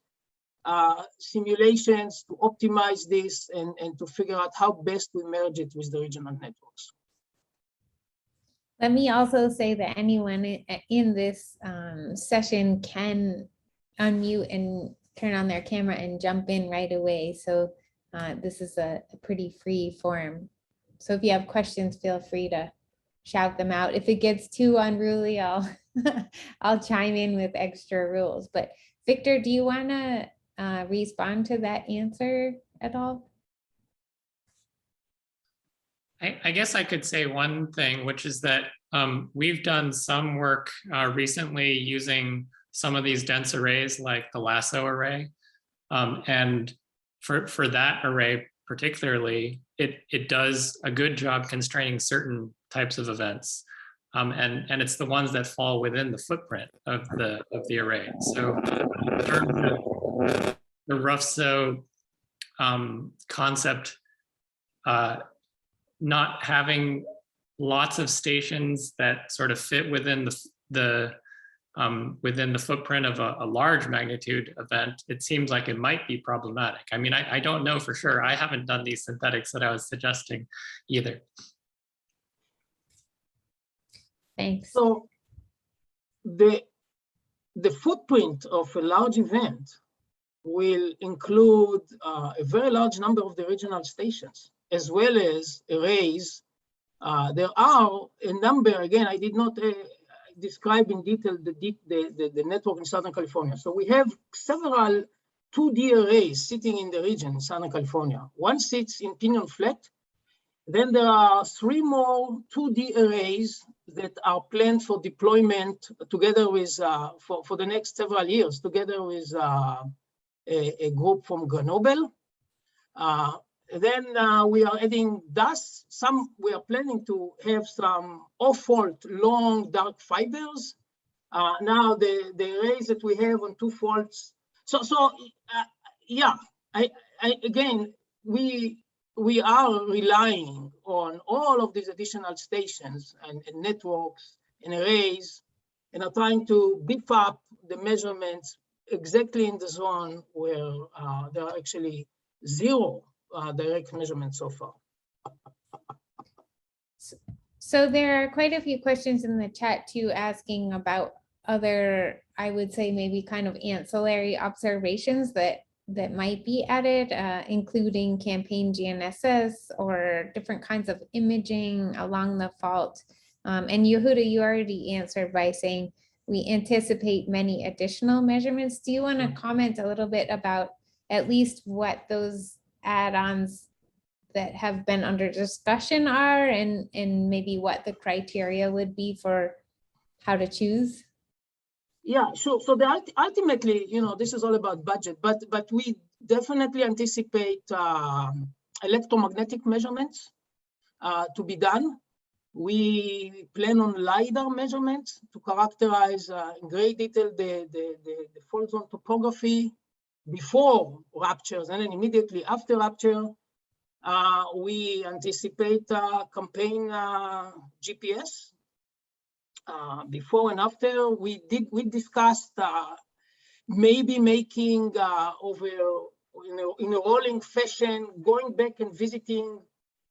simulations to optimize this and to figure out how best we merge it with the regional networks. Let me also say that anyone in this session can unmute and turn on their camera and jump in right away. So this is a pretty free forum. So if you have questions, feel free to shout them out. If it gets too unruly, I'll chime in with extra rules. But Victor, do you want to respond to that answer at all? I guess I could say one thing, which is that we've done some work recently using some of these dense arrays like the LASSO array. And for that array particularly, it does a good job constraining certain types of events. And it's the ones that fall within the footprint of the array. So in terms of the RuFZO concept, not having lots of stations that sort of fit within the footprint of a large magnitude event, it seems like it might be problematic. I mean, I don't know for sure. I haven't done these synthetics that I was suggesting either. Thanks. So the footprint of a large event will include a very large number of the regional stations, as well as arrays. There are a number, again, I did not describe in detail the network in Southern California. So we have several 2D arrays sitting in the region in Southern California. One sits in Pinion Flat. Then there are 3 more 2D arrays that are planned for deployment together with, for the next several years, together with a group from Grenoble. Then we are adding DAS. We are planning to have some off-fault long dark fibers. Now the arrays that we have on 2 faults. Yeah, again, we are relying on all of these additional stations and networks and arrays, and are trying to beef up the measurements exactly in the zone where there are actually 0 direct measurements so far. So there are quite a few questions in the chat too, asking about other, I would say maybe kind of ancillary observations that might be added, including campaign GNSS or different kinds of imaging along the fault. And Yehuda, you already answered by saying we anticipate many additional measurements. Do you want to comment a little bit about at least what those add-ons that have been under discussion are, and maybe what the criteria would be for how to choose? Yeah, sure. So ultimately, this is all about budget, but we definitely anticipate electromagnetic measurements to be done. We plan on LiDAR measurements to characterize in great detail the fault zone topography before ruptures and then immediately after rupture. We anticipate campaign GPS before and after. We discussed maybe making over in a rolling fashion, going back and visiting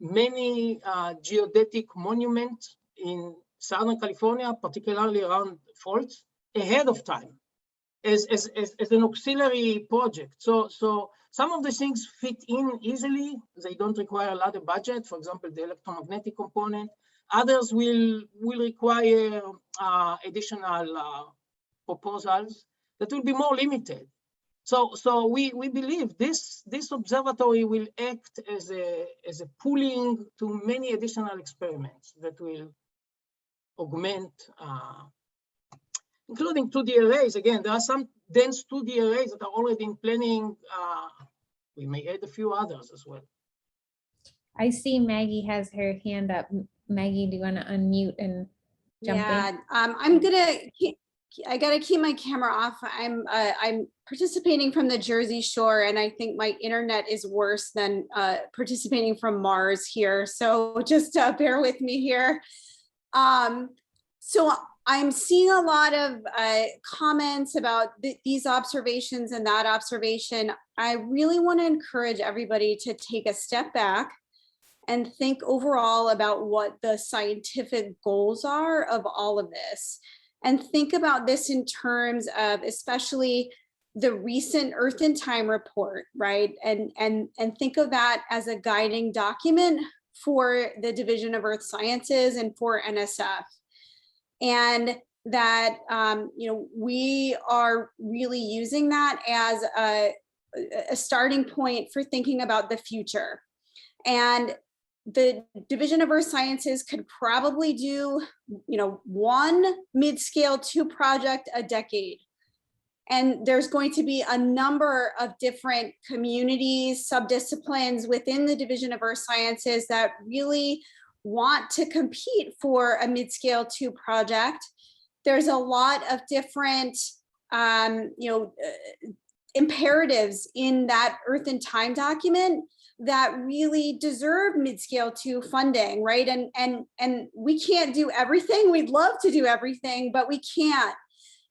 many geodetic monuments in Southern California, particularly around faults, ahead of time as an auxiliary project. So some of the things fit in easily. They don't require a lot of budget. For example, the electromagnetic component. Others will require additional proposals that will be more limited. So we believe this observatory will act as a pooling to many additional experiments that will augment, including 2D arrays. Again, there are some dense 2D arrays that are already in planning. We may add a few others as well. I see Maggie has her hand up. Maggie, do you want to unmute and jump in? I gotta keep my camera off. I'm participating from the Jersey Shore, and I think my internet is worse than participating from Mars here. So just bear with me here. So I'm seeing a lot of comments about these observations and that observation. I really want to encourage everybody to take a step back and think overall about what the scientific goals are of all of this. And think about this in terms of especially the recent Earth in Time report, right? And think of that as a guiding document for the Division of Earth Sciences and for NSF. And that, we are really using that as a starting point for thinking about the future. And the Division of Earth Sciences could probably do, one mid-scale 2 project a decade. And there's going to be a number of different communities, subdisciplines within the Division of Earth Sciences that really want to compete for a mid-scale 2 project. There's a lot of different, imperatives in that Earth in Time document that really deserve mid-scale 2 funding, right? And we can't do everything. We'd love to do everything, but we can't.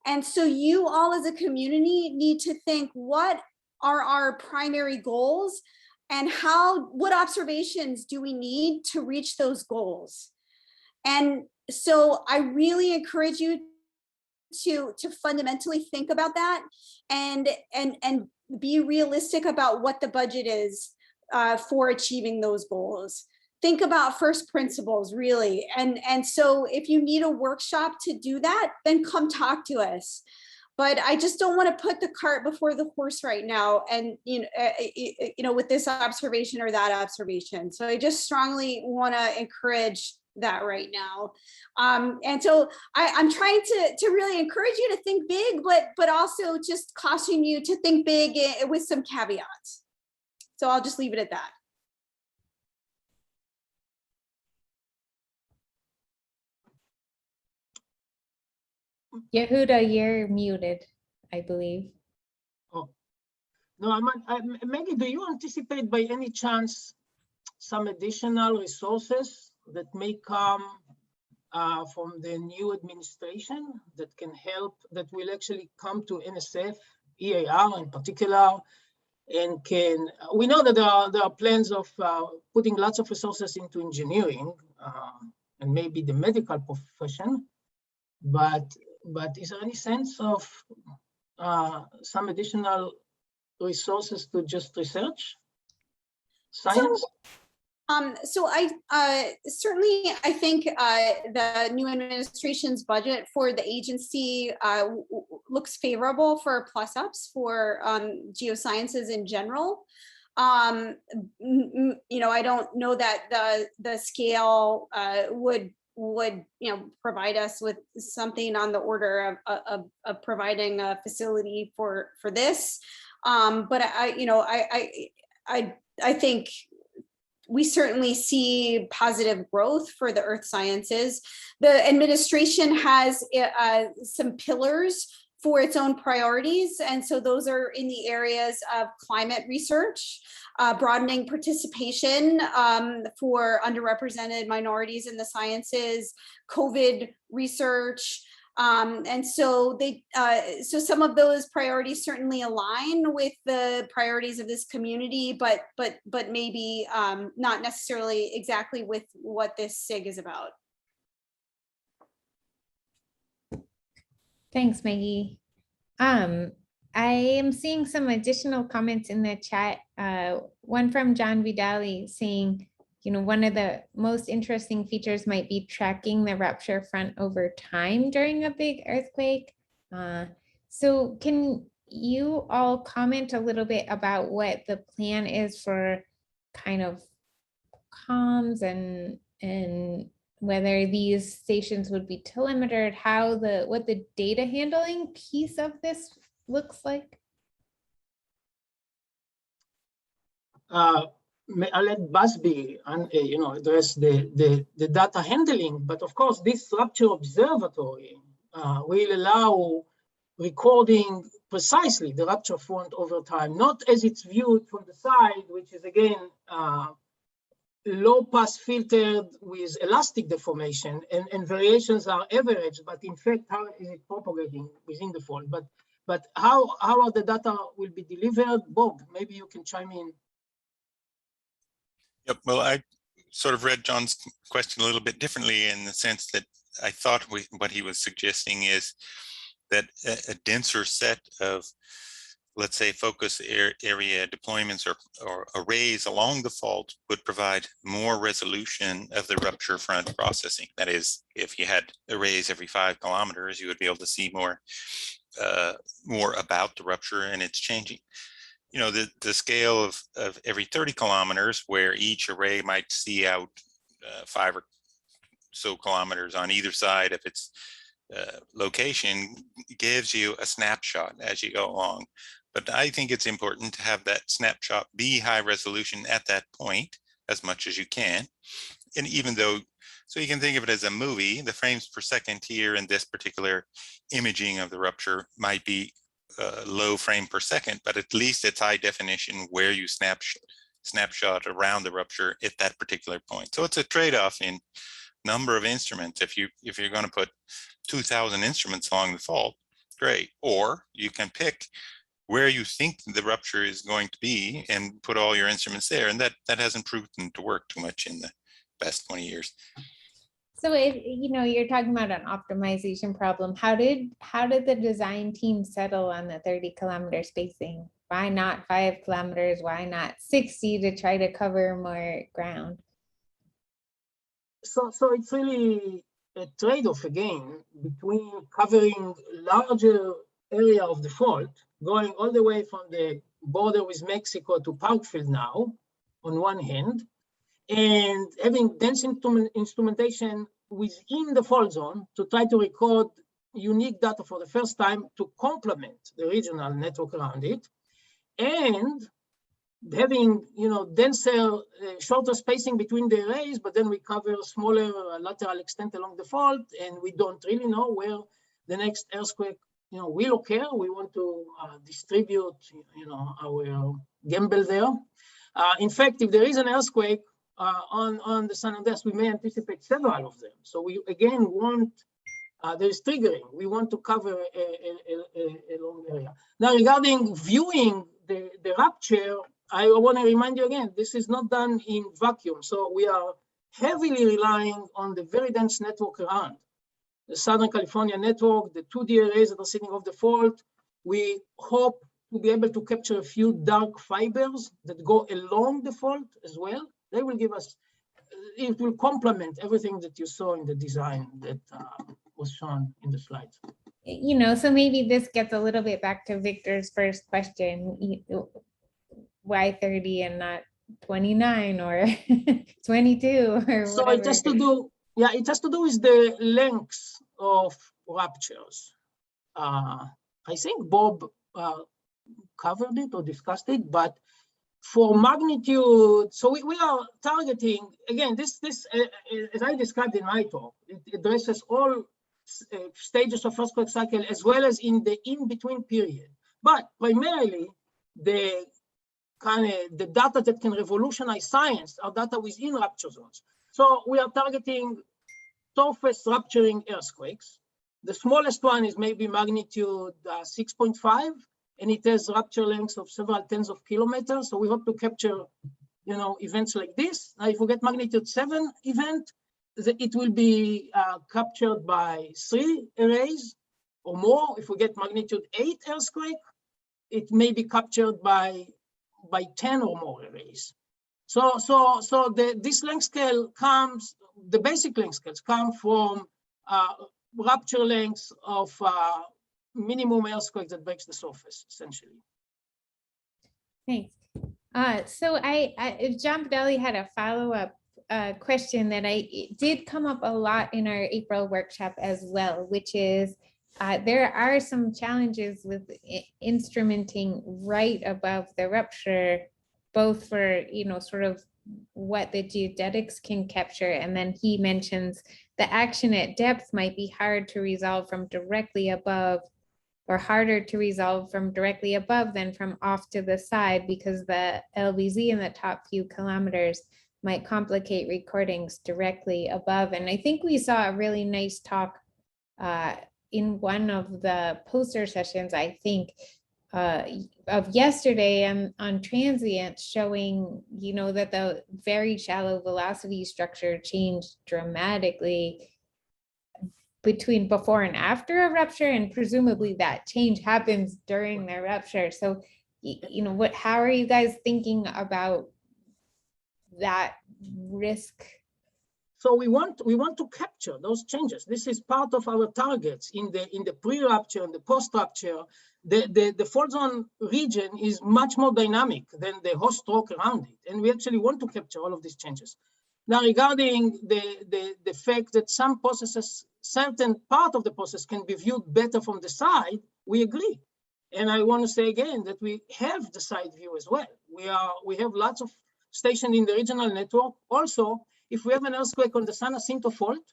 And so you all as a community need to think, what are our primary goals and what observations do we need to reach those goals? And so I really encourage you to fundamentally think about that and be realistic about what the budget is for achieving those goals. Think about first principles, really. And so if you need a workshop to do that, then come talk to us. But I just don't want to put the cart before the horse right now, and with this observation or that observation. So I just strongly want to encourage that right now. And so I'm trying to really encourage you to think big, but also just caution you to think big with some caveats. So I'll just leave it at that. Yehuda, you're muted, I believe. Oh, no, Maggie, do you anticipate by any chance some additional resources that may come from the new administration that can help, that will actually come to NSF, EAR in particular, and we know that there are plans of putting lots of resources into engineering and maybe the medical profession, but is there any sense of some additional resources to just research science? So I certainly, I think the new administration's budget for the agency looks favorable for plus-ups for geosciences in general. I don't know that the scale would would, provide us with something on the order of providing a facility for this. But I think we certainly see positive growth for the earth sciences. The administration has some pillars for its own priorities. And so those are in the areas of climate research, broadening participation for underrepresented minorities in the sciences, COVID research. And so so some of those priorities certainly align with the priorities of this community, but maybe not necessarily exactly with what this SIG is about. Thanks, Maggie. I am seeing some additional comments in the chat. One from John Vidali saying, one of the most interesting features might be tracking the rupture front over time during a big earthquake. So can you all comment a little bit about what the plan is for kind of comms and whether these stations would be telemetered, what the data handling piece of this looks like? I'll let Busby address the data handling, but of course this Rupture Observatory will allow recording precisely the rupture front over time, not as it's viewed from the side, which is again low pass filtered with elastic deformation, and variations are averaged, but in fact, how is it propagating within the fault? But how are the data will be delivered? Bob, maybe you can chime in. Yep, well, I sort of read John's question a little bit differently in the sense that I thought what he was suggesting is that a denser set of, let's say, focus area deployments or arrays along the fault would provide more resolution of the rupture front processing. That is, if you had arrays every 5 kilometers, you would be able to see more about the rupture and its changing. The scale of every 30 kilometers, where each array might see out 5 or so kilometers on either side of its location, gives you a snapshot as you go along. But I think it's important to have that snapshot be high resolution at that point as much as you can. And even though, so you can think of it as a movie, the frames per second here in this particular imaging of the rupture might be low frame per second, but at least it's high definition where you snapshot around the rupture at that particular point. So it's a trade-off in number of instruments. If you're going to put 2,000 instruments along the fault, great. Or you can pick where you think the rupture is going to be and put all your instruments there. And that hasn't proven to work too much in the past 20 years. So if you're talking about an optimization problem, how did the design team settle on the 30 kilometer spacing? Why not 5 kilometers? Why not 60 to try to cover more ground? So it's really a trade-off again between covering larger area of the fault, going all the way from the border with Mexico to Parkfield now, on one hand, and having dense instrumentation within the fault zone to try to record unique data for the first time to complement the regional network around it, and having denser, shorter spacing between the arrays, but then we cover smaller lateral extent along the fault, and we don't really know where the next earthquake will occur. We want to distribute our gamble there. In fact, if there is an earthquake on the San Andreas, we may anticipate several of them. So we again want, there's triggering. We want to cover a long area. Now, regarding viewing the rupture, I want to remind you again, this is not done in vacuum. So we are heavily relying on the very dense network around. The Southern California network, the 2D arrays that are sitting off the fault. We hope to be able to capture a few dark fibers that go along the fault as well. They will give us, it will complement everything that you saw in the design that was shown in the slides. So maybe this gets a little bit back to Victor's first question. Why 30 and not 29 or 22 or so whatever? just to do Yeah, it has to do with the length of ruptures. I think Bob covered it or discussed it, but for magnitude, so we are targeting, again, this as I described in my talk, it addresses all stages of earthquake cycle as well as in the in-between period. But primarily, the data that can revolutionize science are data within rupture zones. So we are targeting surface rupturing earthquakes. The smallest one is maybe magnitude 6.5, and it has rupture lengths of several tens of kilometers. So we hope to capture, events like this. Now, if we get magnitude 7 event, it will be captured by 3 arrays or more. If we get magnitude 8 earthquake, it may be captured by 10 or more arrays. So this length scale comes, the basic length scales come from rupture lengths of minimum earthquake that breaks the surface, essentially. Thanks. So John Padelli had a follow-up question that did come up a lot in our April workshop as well, which is there are some challenges with instrumenting right above the rupture, both for, sort of what the geodetics can capture. And then he mentions the action at depth might be hard to resolve from directly above, or harder to resolve from directly above than from off to the side, because the LBZ in the top few kilometers might complicate recordings directly above. And I think we saw a really nice talk in one of the poster sessions, I think, of yesterday on transient, showing, that the very shallow velocity structure changed dramatically between before and after a rupture, and presumably that change happens during the rupture. So, how are you guys thinking about that risk? So we want to capture those changes. This is part of our targets in the pre-rupture and the post-rupture. The fault zone region is much more dynamic than the host rock around it, and we actually want to capture all of these changes. Now, regarding the fact that some processes, certain part of the process can be viewed better from the side, we agree. And I want to say again that we have the side view as well. We have lots of stations in the regional network. Also, if we have an earthquake on the San Jacinto fault,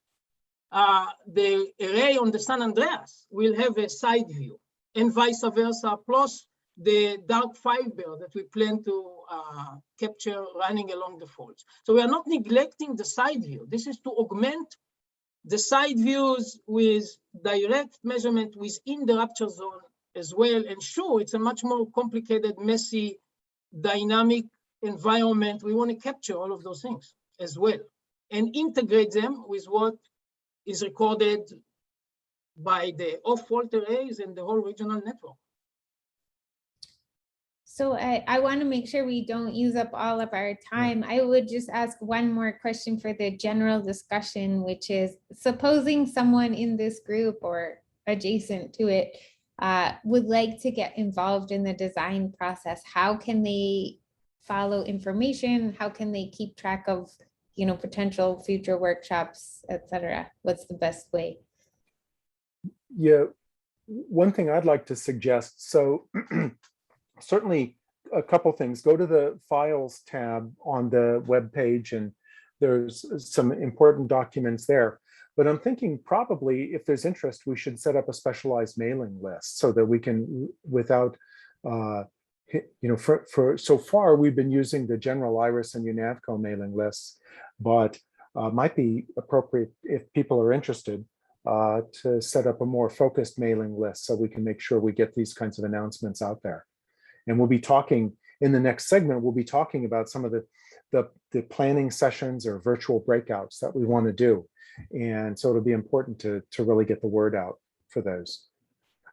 the array on the San Andreas will have a side view, and vice versa, plus the dark fiber that we plan to capture running along the faults. So we are not neglecting the side view. This is to augment the side views with direct measurement within the rupture zone as well. And sure, it's a much more complicated, messy, dynamic environment. We want to capture all of those things as well and integrate them with what is recorded by the off-fault arrays and the whole regional network. So I want to make sure we don't use up all of our time. I would just ask one more question for the general discussion, which is, supposing someone in this group or adjacent to it would like to get involved in the design process, how can they follow information? How can they keep track of, potential future workshops, etc.? What's the best way? Yeah, one thing I'd like to suggest, so certainly a couple things. Go to the Files tab on the web page, and there's some important documents there. But I'm thinking probably if there's interest, we should set up a specialized mailing list so that we can, without, for so far we've been using the general IRIS and UNAVCO mailing lists, but might be appropriate if people are interested to set up a more focused mailing list so we can make sure we get these kinds of announcements out there. And we'll be talking in the next segment, we'll be talking about some of the planning sessions or virtual breakouts that we want to do. And so it'll be important to really get the word out for those.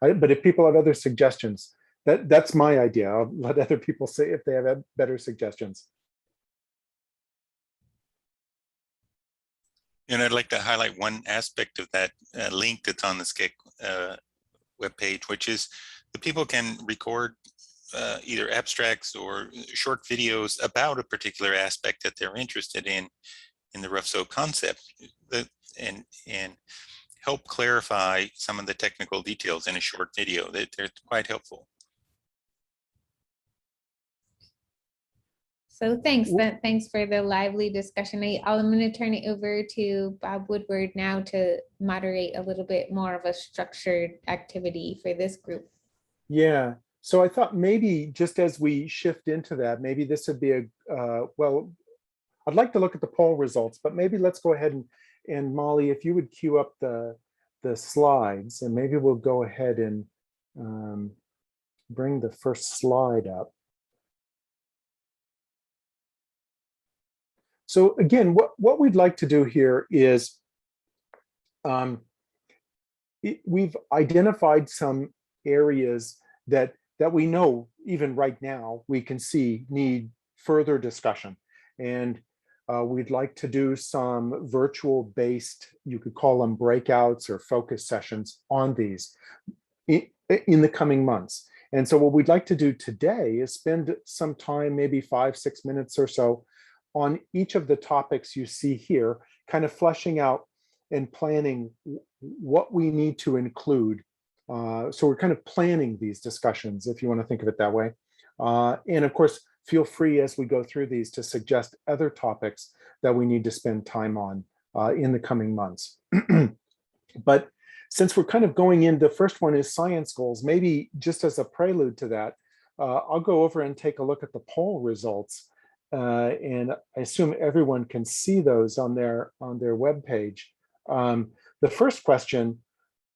But if people have other suggestions, that's my idea. I'll let other people say if they have better suggestions. And I'd like to highlight one aspect of that link that's on the SCEC webpage, which is the people can record either abstracts or short videos about a particular aspect that they're interested in the RuFZO concept. and help clarify some of the technical details in a short video. They're quite helpful. So thanks for the lively discussion. I'm going to turn it over to Bob Woodward now to moderate a little bit more of a structured activity for this group. Yeah, so I thought maybe just as we shift into that, maybe this would be a, well, I'd like to look at the poll results, but maybe let's go ahead and Molly, if you would queue up the slides, and maybe we'll go ahead and bring the first slide up. So again, what we'd like to do here is we've identified some areas that we know even right now we can see need further discussion, and we'd like to do some virtual based, you could call them breakouts or focus sessions on these in the coming months. And so what we'd like to do today is spend some time, maybe 5-6 minutes or so, on each of the topics you see here, kind of fleshing out and planning what we need to include. So we're kind of planning these discussions, if you want to think of it that way. And of course, feel free as we go through these to suggest other topics that we need to spend time on in the coming months. But since we're kind of going in, the first one is science goals. Maybe just as a prelude to that, I'll go over and take a look at the poll results. And I assume everyone can see those on their webpage. The first question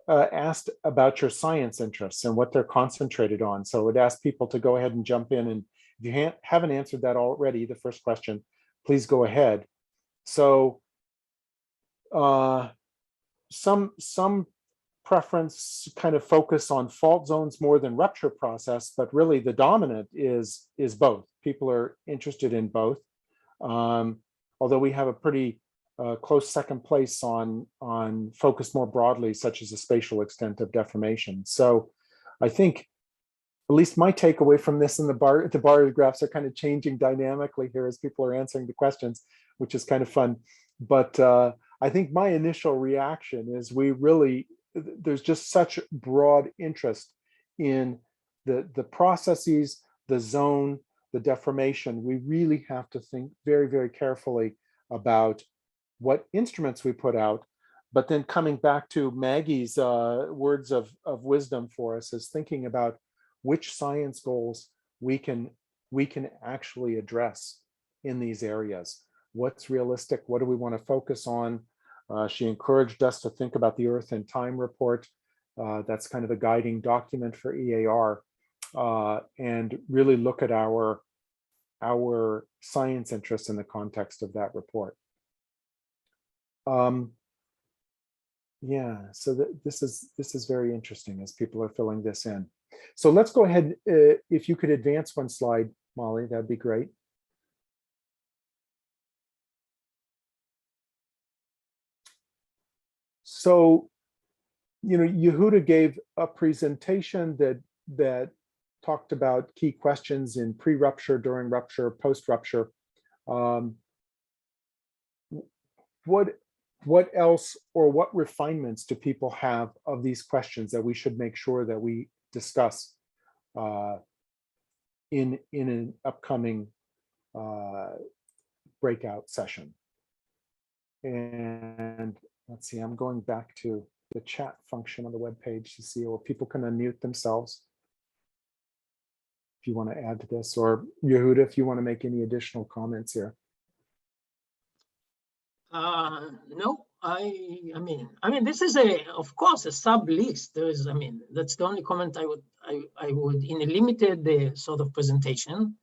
asked about your science interests and what they're concentrated on. So it asked people to go ahead and jump in, and if you haven't answered that already, the first question, please go ahead. So some preference kind of focus on fault zones more than rupture process, but really the dominant is both. People are interested in both, although we have a pretty close second place on focus more broadly, such as the spatial extent of deformation. So I think at least my takeaway from this, and the bar graphs are kind of changing dynamically here as people are answering the questions, which is kind of fun. But I think my initial reaction is there's just such broad interest in the processes, the zone, the deformation. We really have to think very, very carefully about what instruments we put out, but then coming back to Maggie's words of wisdom for us is thinking about which science goals we can actually address in these areas. What's realistic? What do we want to focus on? She encouraged us to think about the Earth in Time report. That's kind of a guiding document for EAR, and really look at our science interests in the context of that report. Yeah, so this is very interesting as people are filling this in. So let's go ahead. If you could advance one slide, Molly, that'd be great. So, Yehuda gave a presentation that talked about key questions in pre-rupture, during rupture, post-rupture. What else, or what refinements do people have of these questions that we should make sure that we discuss in an upcoming breakout session? And let's see, I'm going back to the chat function on the web page to see, or people can unmute themselves if you want to add to this, or Yehuda, if you want to make any additional comments here. No, I mean, this is of course, a sub list. There is, that's the only comment I would in a limited sort of presentation.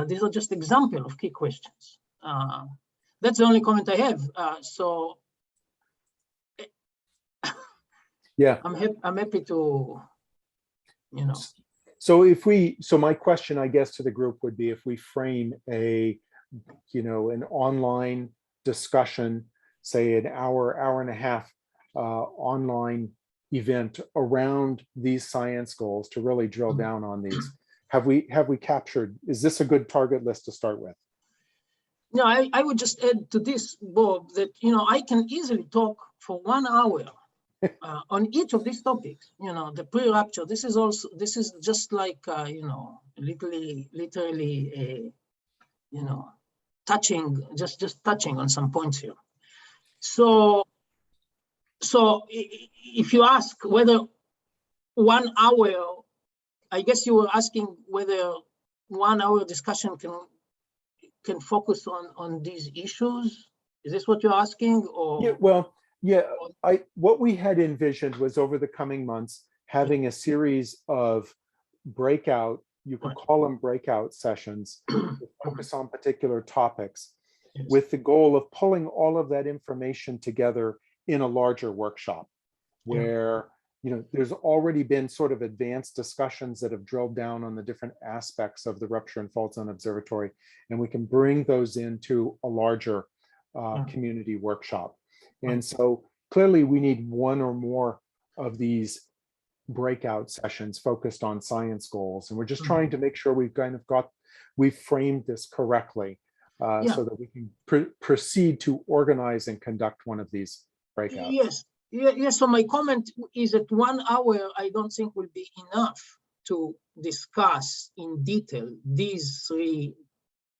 These are just example of key questions. That's the only comment I have. So yeah, I'm happy to, So so my question, I guess, to the group would be, if we frame an online discussion, say an hour and a half online event around these science goals to really drill down on these. Have we captured, is this a good target list to start with? No, I would just add to this, Bob, that, I can easily talk for 1 hour on each of these topics. The pre-rupture, this is just like, literally, touching, just touching on some points here. So if you ask whether 1 hour, I guess you were asking whether 1 hour discussion can focus on these issues. Is this what you're asking? Or Yeah, well, yeah, what we had envisioned was over the coming months, having a series of breakout, you could call them breakout sessions, to focus on particular topics, Yes. with the goal of pulling all of that information together in a larger workshop where there's already been sort of advanced discussions that have drilled down on the different aspects of the Rupture and Fault Zone Observatory, and we can bring those into a larger community workshop. And so clearly we need one or more of these breakout sessions focused on science goals, and we're just trying to make sure we've framed this correctly so that we can proceed to organize and conduct one of these breakouts. Yes. So my comment is that 1 hour, I don't think will be enough to discuss in detail these 3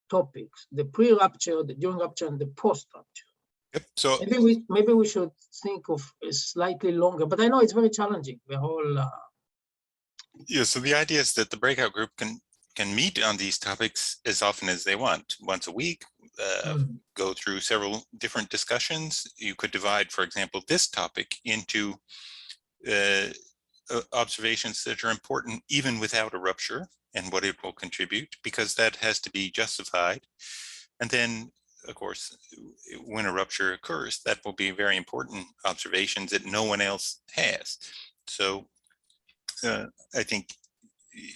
topics: the pre-rupture, the during rupture, and the post-rupture. Yep. So maybe we should think of a slightly longer, but I know it's very challenging. The whole. Yeah. So the idea is that the breakout group can meet on these topics as often as they want, once a week. Go through several different discussions. You could divide, for example, this topic into observations that are important even without a rupture and what it will contribute, because that has to be justified. And then, of course, when a rupture occurs, that will be very important observations that no one else has. So I think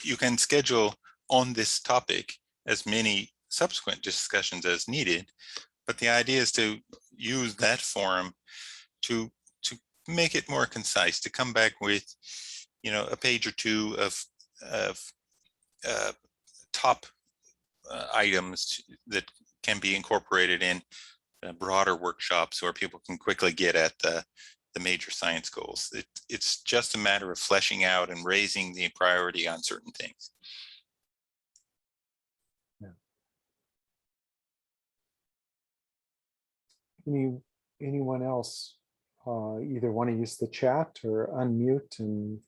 you can schedule on this topic as many subsequent discussions as needed, but the idea is to use that forum to make it more concise, to come back with a page or 2 of top items that can be incorporated in broader workshops where people can quickly get at the major science goals. It's just a matter of fleshing out and raising the priority on certain things. Anyone else either want to use the chat or unmute and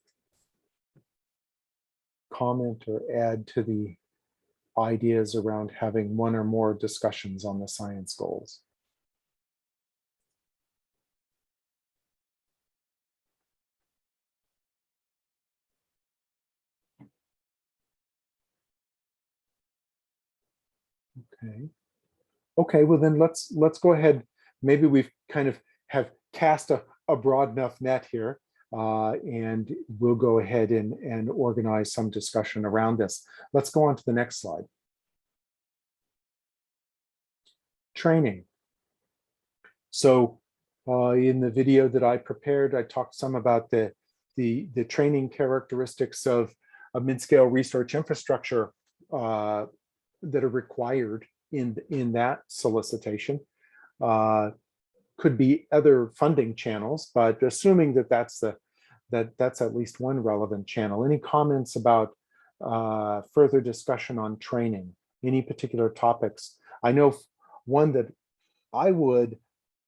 comment or add to the ideas around having one or more discussions on the science goals? Okay, well then let's go ahead. Maybe we've kind of have cast a broad enough net here, and we'll go ahead and organize some discussion around this. Let's go on to the next slide. Training. So in the video that I prepared, I talked some about the training characteristics of mid-scale research infrastructure that are required in that solicitation. Could be other funding channels, but assuming that that's at least one relevant channel. Any comments about further discussion on training? Any particular topics? I know one that I would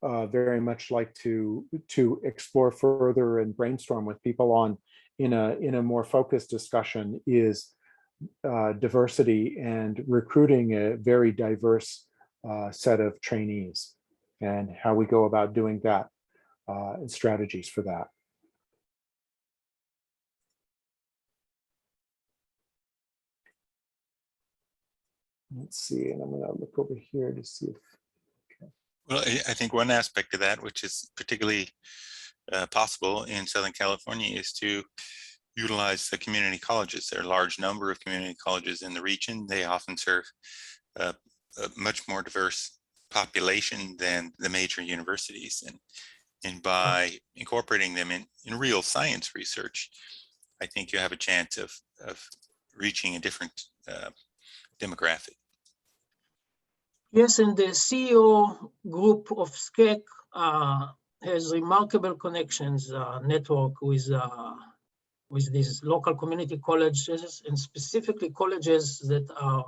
very much like to explore further and brainstorm with people on in a more focused discussion is diversity and recruiting a very diverse set of trainees, and how we go about doing that and strategies for that. Let's see, and I'm going to look over here to see if. Okay. Well, I think one aspect of that, which is particularly possible in Southern California, is to utilize the community colleges. There are a large number of community colleges in the region. They often serve a much more diverse population than the major universities. And by incorporating them in real science research, I think you have a chance of reaching a different demographic. Yes, and the CEO group of SCEC has remarkable connections, network with these local community colleges, and specifically colleges that are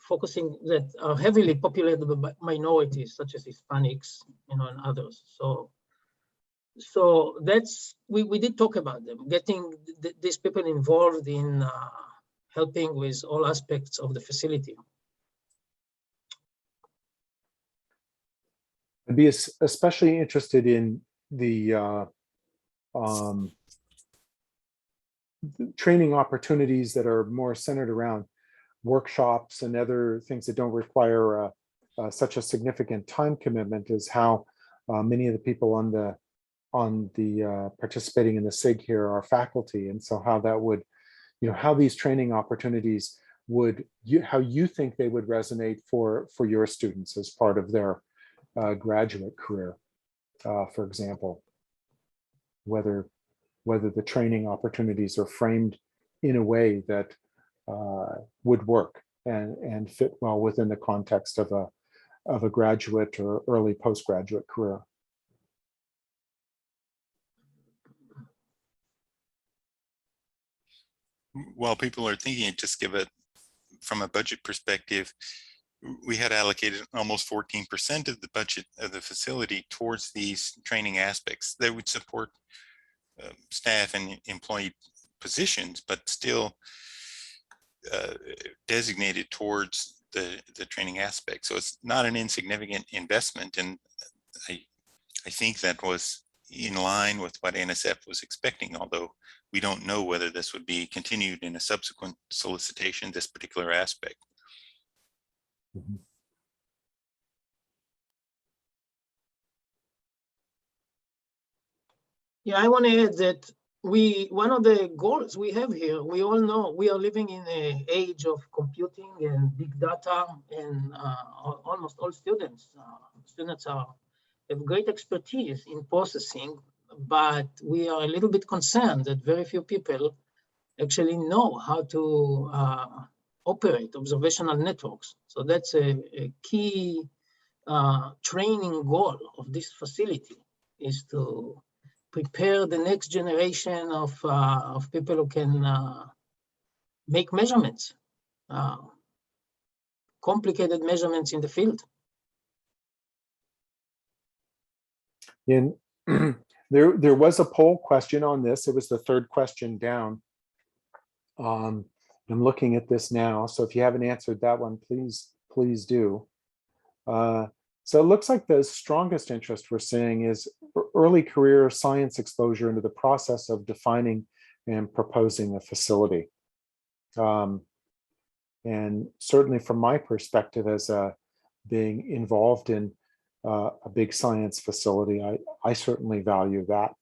that are heavily populated by minorities, such as Hispanics, and others. So that's, we did talk about them, getting these people involved in helping with all aspects of the facility. I'd be especially interested in the training opportunities that are more centered around workshops and other things that don't require such a significant time commitment, is how many of the people on the participating in the SIG here are faculty, and so how that would, how these training opportunities would, how you think they would resonate for your students as part of their graduate career, for example, whether the training opportunities are framed in a way that would work and fit well within the context of a graduate or early postgraduate career. While people are thinking, just give it from a budget perspective, we had allocated almost 14% of the budget of the facility towards these training aspects that would support staff and employee positions, but still designated towards the training aspect. So it's not an insignificant investment, and I think that was in line with what NSF was expecting, although we don't know whether this would be continued in a subsequent solicitation, this particular aspect. Mm-hmm. Yeah, I want to add that one of the goals we have here, we all know we are living in an age of computing and big data, and almost all students have great expertise in processing, but we are a little bit concerned that very few people actually know how to operate observational networks. So that's a key training goal of this facility, is to prepare the next generation of people who can make measurements, complicated measurements in the field. And there was a poll question on this. It was the third question down. I'm looking at this now, so if you haven't answered that one, please do. So it looks like the strongest interest we're seeing is early career science exposure into the process of defining and proposing a facility. And certainly from my perspective as being involved in a big science facility, I certainly value that.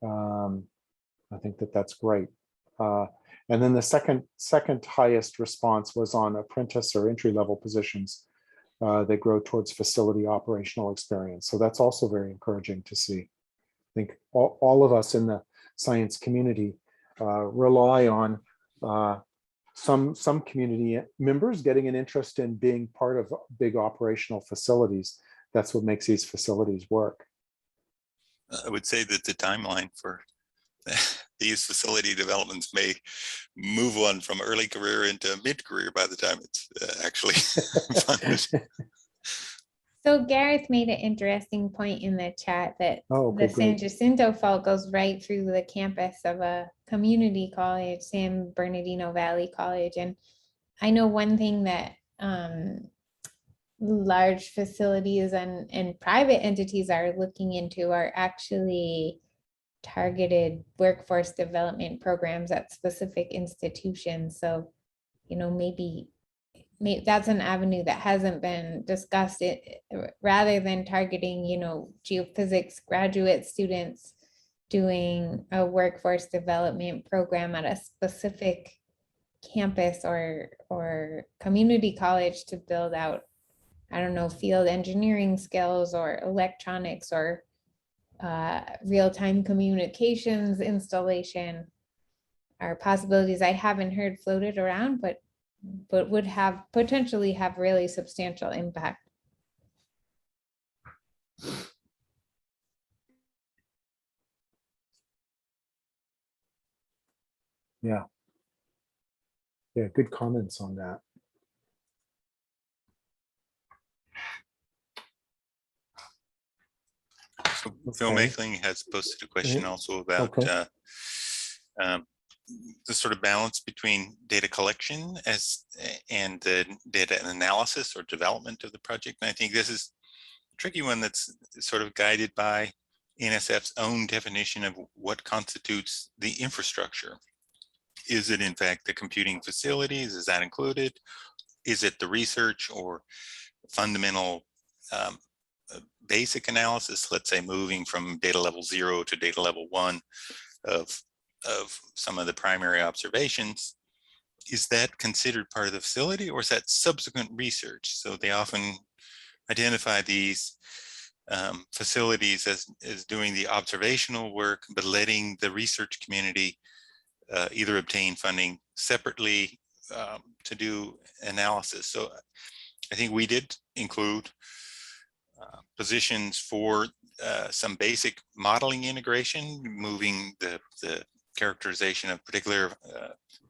I think that's great. And then the second highest response was on apprentice or entry-level positions that grow towards facility operational experience. So that's also very encouraging to see. I think all of us in the science community rely on some community members getting an interest in being part of big operational facilities. That's what makes these facilities work. I would say that the timeline for these facility developments may move one from early career into mid-career by the time it's actually funded. So Gareth made an interesting point in the chat that okay, the San Jacinto fault goes right through the campus of a community college, San Bernardino Valley College. And I know one thing that large facilities and private entities are looking into are actually targeted workforce development programs at specific institutions. So, maybe that's an avenue that hasn't been discussed, rather than targeting, geophysics graduate students doing a workforce development program at a specific campus or community college to build out, I don't know, field engineering skills or electronics or real-time communications installation are possibilities I haven't heard floated around, but would potentially have really substantial impact. Yeah. Yeah, good comments on that. So Phil Okay. Makeling has posted a question also about Okay. The sort of balance between data collection and the data analysis or development of the project. And I think this is a tricky one that's sort of guided by NSF's own definition of what constitutes the infrastructure. Is it in fact the computing facilities? Is that included? Is it the research or fundamental basic analysis, let's say moving from data level 0 to data level 1 of some of the primary observations? Is that considered part of the facility, or is that subsequent research? So they often identify these facilities as doing the observational work, but letting the research community either obtain funding separately to do analysis. So I think we did include positions for some basic modeling integration, moving the characterization of particular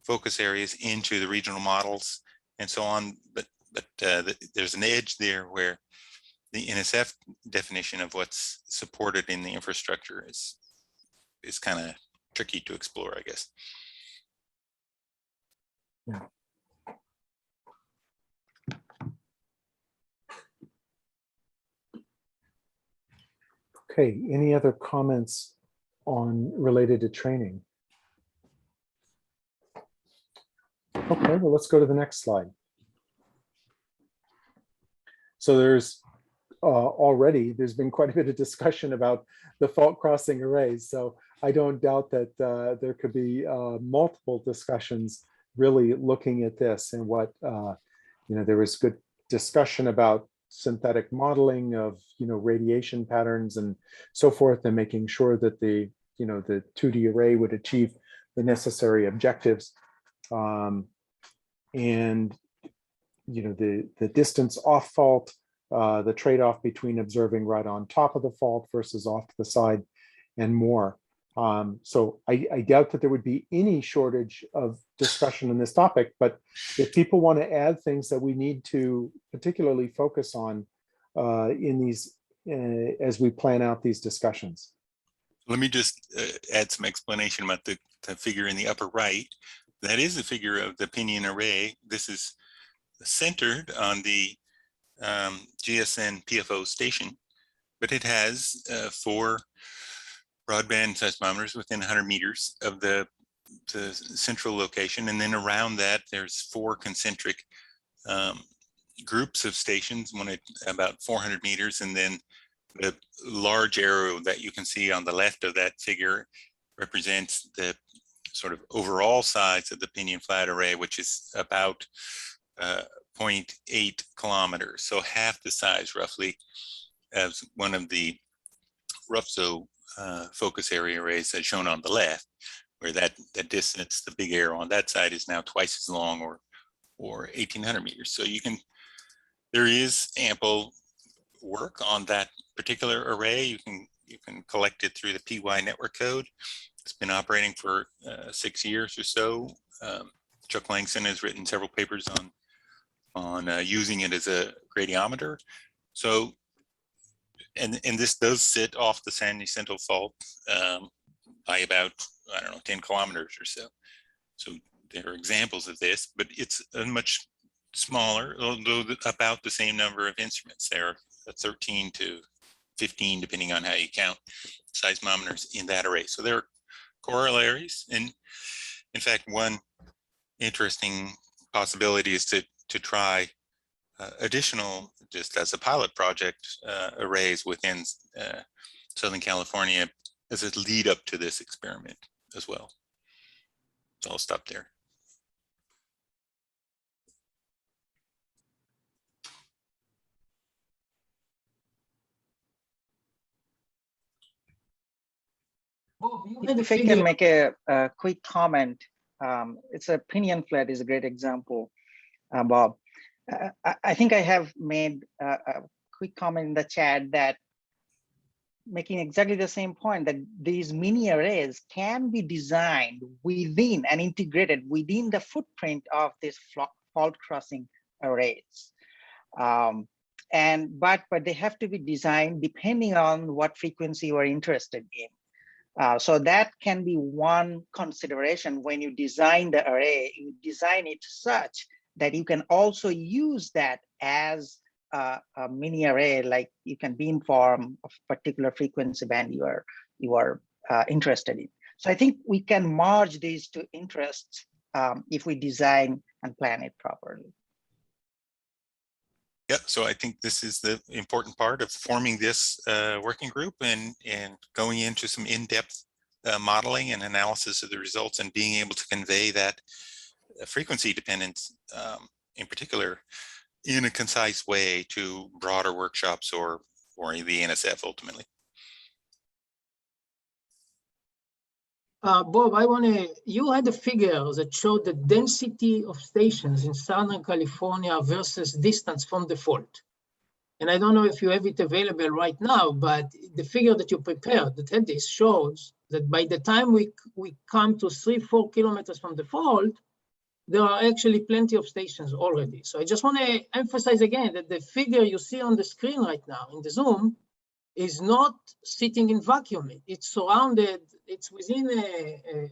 focus areas into the regional models and so on. But there's an edge there where the NSF definition of what's supported in the infrastructure is kind of tricky to explore, I guess. Yeah. Okay, any other comments related to training? Okay, well, let's go to the next slide. So there's there's been quite a bit of discussion about the fault crossing arrays. So I don't doubt that there could be multiple discussions really looking at this and what, there was good discussion about synthetic modeling of, radiation patterns and so forth, and making sure that the 2D array would achieve the necessary objectives. And the distance off fault, the trade-off between observing right on top of the fault versus off to the side, and more. So I doubt that there would be any shortage of discussion on this topic, but if people want to add things that we need to particularly focus on in these, as we plan out these discussions. Let me just add some explanation about the figure in the upper right. That is the figure of the Pinion Array. This is centered on the GSN PFO station, but it has 4 broadband seismometers within 100 meters of the central location. And then around that, there's 4 concentric groups of stations, one at about 400 meters. And then the large arrow that you can see on the left of that figure represents the sort of overall size of the Pinion Flat Array, which is about 0.8 kilometers. So half the size roughly as one of the RuFZO focus area arrays as shown on the left, where that distance, the big arrow on that side, is now twice as long, or 1,800 meters. So there is ample work on that particular array. You can collect it through the PY network code. It's been operating for 6 years or so. Chuck Langston has written several papers on using it as a gradiometer. So, and this does sit off the San Jacinto Fault by about, 10 kilometers or so. So there are examples of this, but it's a much smaller, although about the same number of instruments. There are 13 to 15, depending on how you count, seismometers in that array. So there are corollaries. And in fact, one interesting possibility is to try additional, just as a pilot project, arrays within Southern California as a lead up to this experiment as well. So I'll stop there. If I can make a quick comment, it's a Pinion Flat is a great example, Bob. I think I have made a quick comment in the chat that making exactly the same point that these mini arrays can be designed within and integrated within the footprint of these fault crossing arrays. But they have to be designed depending on what frequency you are interested in. So that can be one consideration when you design the array. You design it such that you can also use that as a mini array, like you can beamform a particular frequency band you are interested in. So I think we can merge these two interests if we design and plan it properly. Yeah, so I think this is the important part of forming this working group and going into some in-depth modeling and analysis of the results and being able to convey that frequency dependence in particular in a concise way to broader workshops or the NSF ultimately. Bob, you had a figure that showed the density of stations in Southern California versus distance from the fault. And I don't know if you have it available right now, but the figure that you prepared that had this shows that by the time we come to 3-4 kilometers from the fault, there are actually plenty of stations already. So I just want to emphasize again that the figure you see on the screen right now in the Zoom is not sitting in vacuum. It's surrounded, it's within a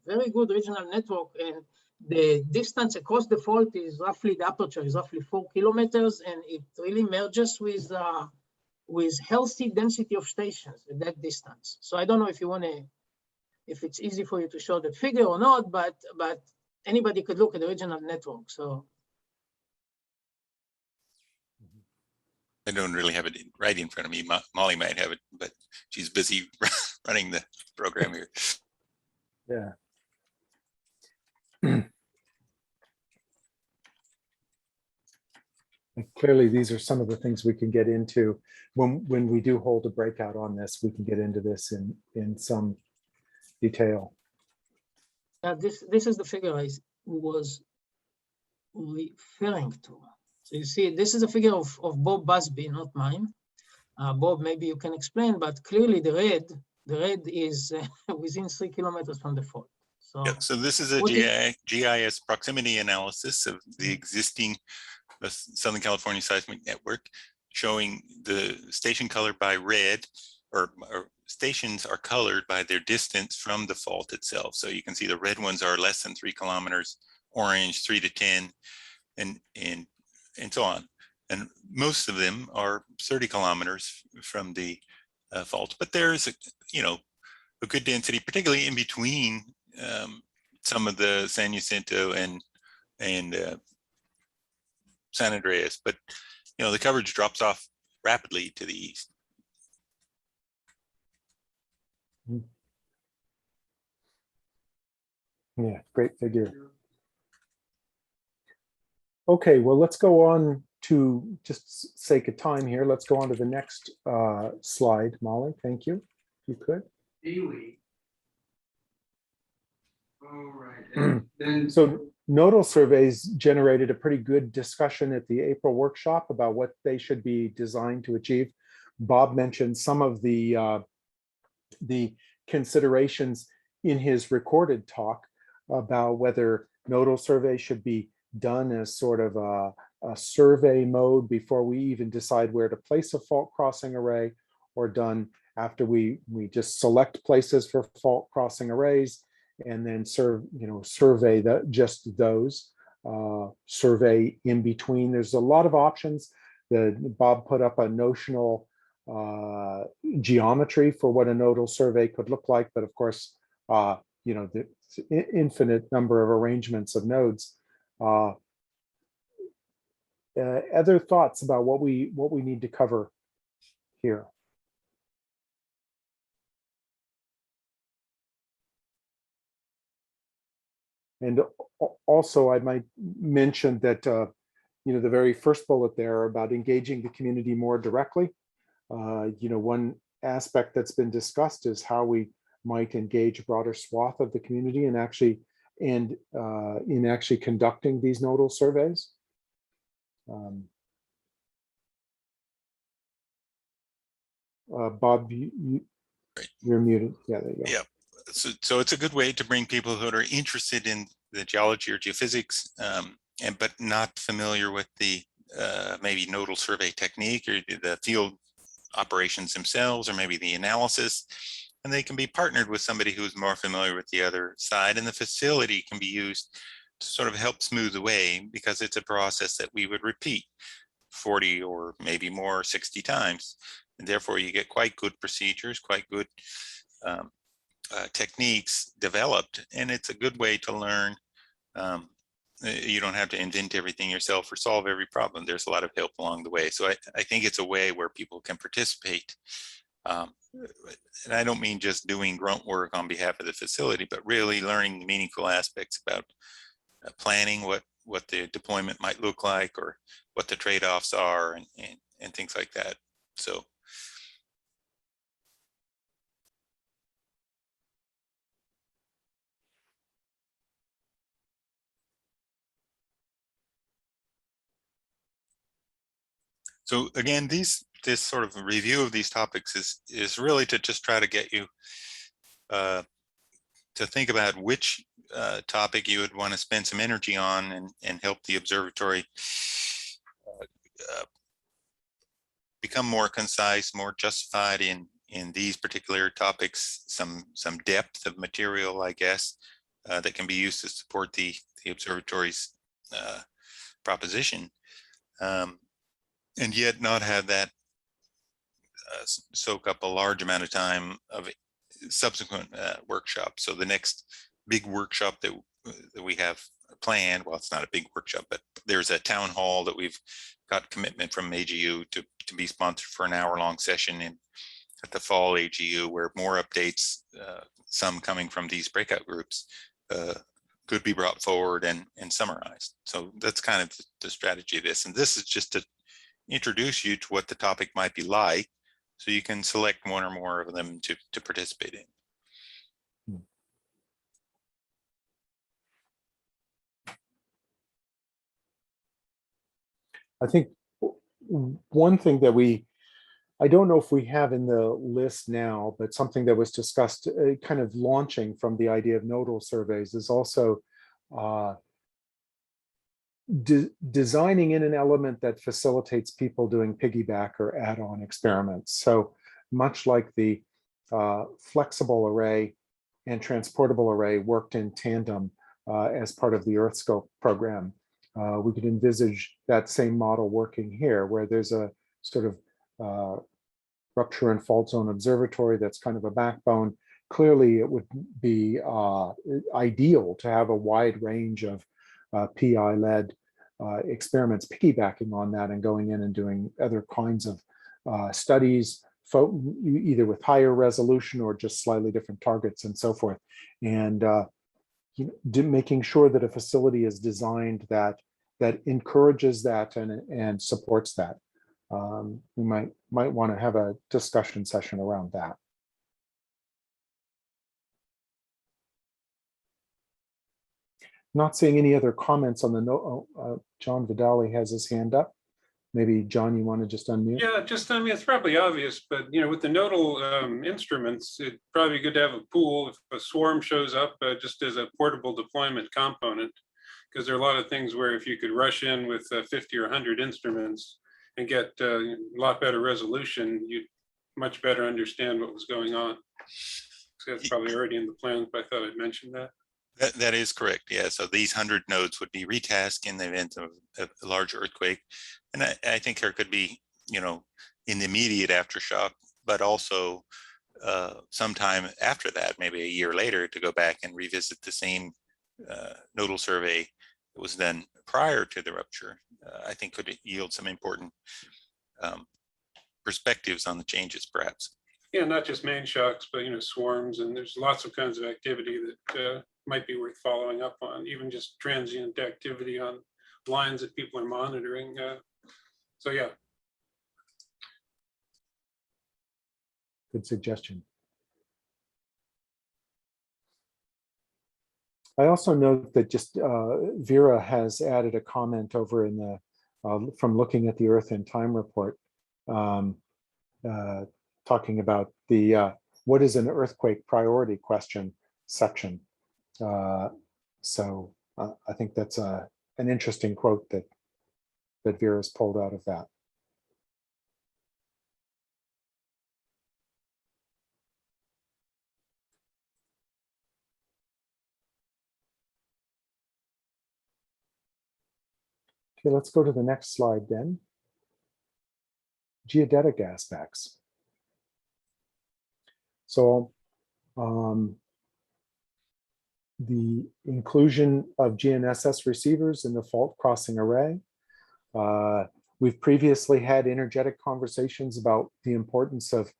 very good regional network, and the distance across the fault is roughly, the aperture is roughly 4 kilometers, and it really merges with healthy density of stations at that distance. So I don't know if you want to, if it's easy for you to show that figure or not, but anybody could look at the regional network. So I don't really have it right in front of me. Molly might have it, but she's busy running the program here. Yeah. And clearly, these are some of the things we can get into when we do hold a breakout on this. We can get into this in some detail. this is the figure I was referring to. So you see, this is a figure of Bob Busby, not mine. Bob, maybe you can explain, but clearly the red is within 3 kilometers from the fault. So, yeah, so this is a GIS proximity analysis of the existing Southern California seismic network, showing the station colored by red, or stations are colored by their distance from the fault itself. So you can see the red ones are less than 3 kilometers, orange 3 to 10, and so on. And most of them are 30 kilometers from the fault, but there's a good density, particularly in between some of the San Jacinto and San Andreas, but the coverage drops off rapidly to the east. Yeah, great figure. Okay, well, let's go on to, just sake of time here, let's go on to the next slide, Molly. Thank you, if you could. All right. Then so Nodal Surveys generated a pretty good discussion at the April workshop about what they should be designed to achieve. Bob mentioned some of the considerations in his recorded talk about whether Nodal Survey should be done as sort of a survey mode before we even decide where to place a fault crossing array, or done after we just select places for fault crossing arrays and then survey just those, survey in between. There's a lot of options. Bob put up a notional geometry for what a nodal survey could look like, but of course, the infinite number of arrangements of nodes. Other thoughts about what we need to cover here? And also, I might mention that the very first bullet there about engaging the community more directly. One aspect that's been discussed is how we might engage a broader swath of the community in actually conducting these nodal surveys. Bob, you're muted. Yeah, there you go. Yeah. So it's a good way to bring people who are interested in the geology or geophysics, but not familiar with the maybe nodal survey technique or the field operations themselves, or maybe the analysis. And they can be partnered with somebody who's more familiar with the other side, and the facility can be used to sort of help smooth the way, because it's a process that we would repeat 40 or maybe more 60 times. And therefore you get quite good procedures, quite good techniques developed, and it's a good way to learn. You don't have to invent everything yourself or solve every problem. There's a lot of help along the way. So I think it's a way where people can participate. And I don't mean just doing grunt work on behalf of the facility, but really learning meaningful aspects about planning what the deployment might look like, or what the trade-offs are, and things like that. So again, this sort of review of these topics is really to just try to get you to think about which topic you would want to spend some energy on, and help the observatory become more concise, more justified in these particular topics, some depth of material, I guess, that can be used to support the observatory's proposition, and yet not have that soak up a large amount of time of subsequent workshops. So the next big workshop that we have planned, well, it's not a big workshop, but there's a town hall that we've got commitment from AGU to be sponsored for an hour-long session at the fall AGU, where more updates, some coming from these breakout groups, could be brought forward and summarized. So that's kind of the strategy of this. And this is just to introduce you to what the topic might be like, so you can select one or more of them to participate in. I think one thing that I don't know if we have in the list now, but something that was discussed kind of launching from the idea of nodal surveys is also designing in an element that facilitates people doing piggyback or add-on experiments. So much like the flexible array and transportable array worked in tandem as part of the EarthScope program, we could envisage that same model working here, where there's a sort of rupture and fault zone observatory that's kind of a backbone. Clearly, it would be ideal to have a wide range of PI-led experiments piggybacking on that and going in and doing other kinds of studies, either with higher resolution or just slightly different targets and so forth. And making sure that a facility is designed that encourages that and supports that. We might want to have a discussion session around that. Not seeing any other comments on the John Vidali has his hand up. Maybe John, you want to just unmute? Yeah, I mean, it's probably obvious, but with the nodal instruments, it'd probably be good to have a pool if a swarm shows up, just as a portable deployment component, because there are a lot of things where if you could rush in with 50 or 100 instruments and get a lot better resolution, you'd much better understand what was going on. So that's probably already in the plans, but I thought I'd mention that. That is correct. Yeah. So these 100 nodes would be retasked in the event of a large earthquake. And I think there could be, in the immediate aftershock, but also sometime after that, maybe a year later, to go back and revisit the same nodal survey that was done prior to the rupture. I think could yield some important perspectives on the changes, perhaps. Yeah, not just main shocks, but swarms, and there's lots of kinds of activity that might be worth following up on, even just transient activity on lines that people are monitoring. So yeah. Good suggestion. I also note that just Vera has added a comment over in the from looking at the Earth in Time report, talking about the what is an earthquake priority question section. So I think that's an interesting quote that Vera's pulled out of that. Okay, let's go to the next slide then. Geodetic aspects. So the inclusion of GNSS receivers in the fault crossing array. We've previously had energetic conversations about the importance of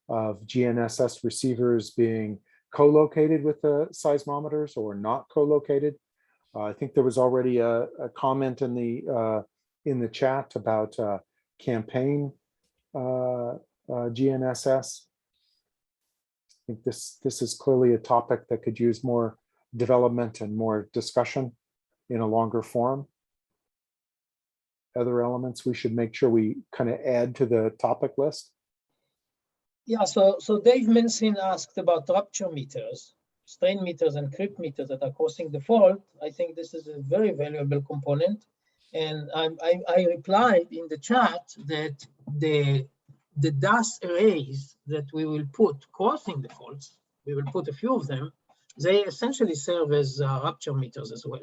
GNSS receivers being co-located with the seismometers or not co-located. I think there was already a comment in the chat about campaign GNSS. I think this is clearly a topic that could use more development and more discussion in a longer forum. Other elements we should make sure we kind of add to the topic list. Yeah, so Dave Mensin asked about rupture meters, strain meters and creep meters that are crossing the fault. I think this is a very valuable component. And I replied in the chat that the DAS arrays that we will put crossing the faults, we will put a few of them, they essentially serve as rupture meters as well.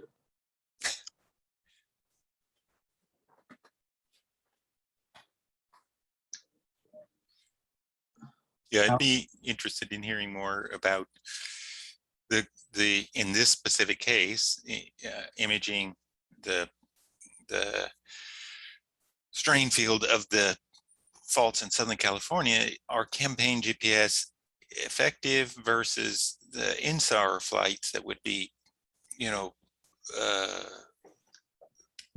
Yeah, I'd be interested in hearing more about the in this specific case, imaging the strain field of the faults in Southern California. Are campaign GPS effective versus the INSAR flights that would be, you know,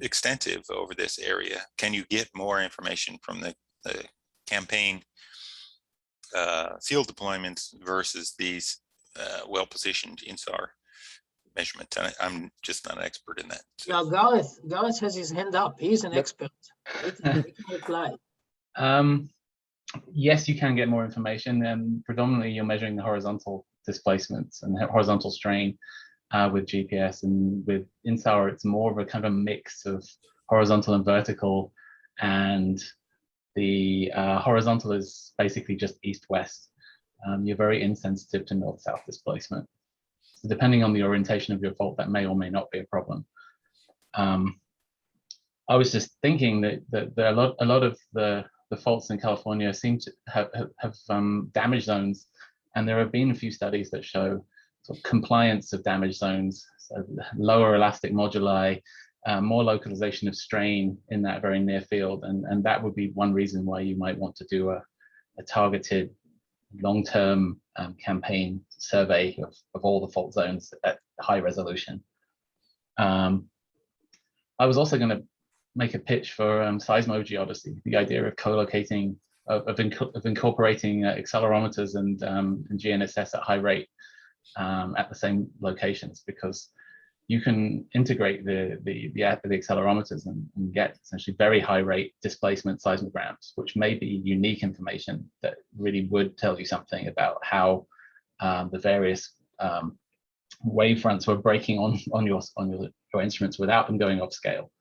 extensive over this area? Can you get more information from the campaign field deployments versus these well-positioned INSAR measurements? And I'm just not an expert in that. So. Yeah, Gareth has his hand up. He's an expert. He can reply. Yes, you can get more information, and predominantly you're measuring the horizontal displacements and horizontal strain with GPS, and with INSAR it's more of a kind of a mix of horizontal and vertical, and the horizontal is basically just east-west. You're very insensitive to north-south displacement. So depending on the orientation of your fault, that may or may not be a problem. I was just thinking that a lot of the faults in California seem to have damage zones, and there have been a few studies that show sort of compliance of damage zones, so lower elastic moduli, more localization of strain in that very near field, and that would be one reason why you might want to do a targeted long-term campaign survey of all the fault zones at high resolution. I was also going to make a pitch for seismogeodesy, the idea of co-locating, of incorporating accelerometers and GNSS at high rate at the same locations, because you can integrate the accelerometers and get essentially very high rate displacement seismograms, which may be unique information that really would tell you something about how the various wave fronts were breaking on your instruments without them going off scale.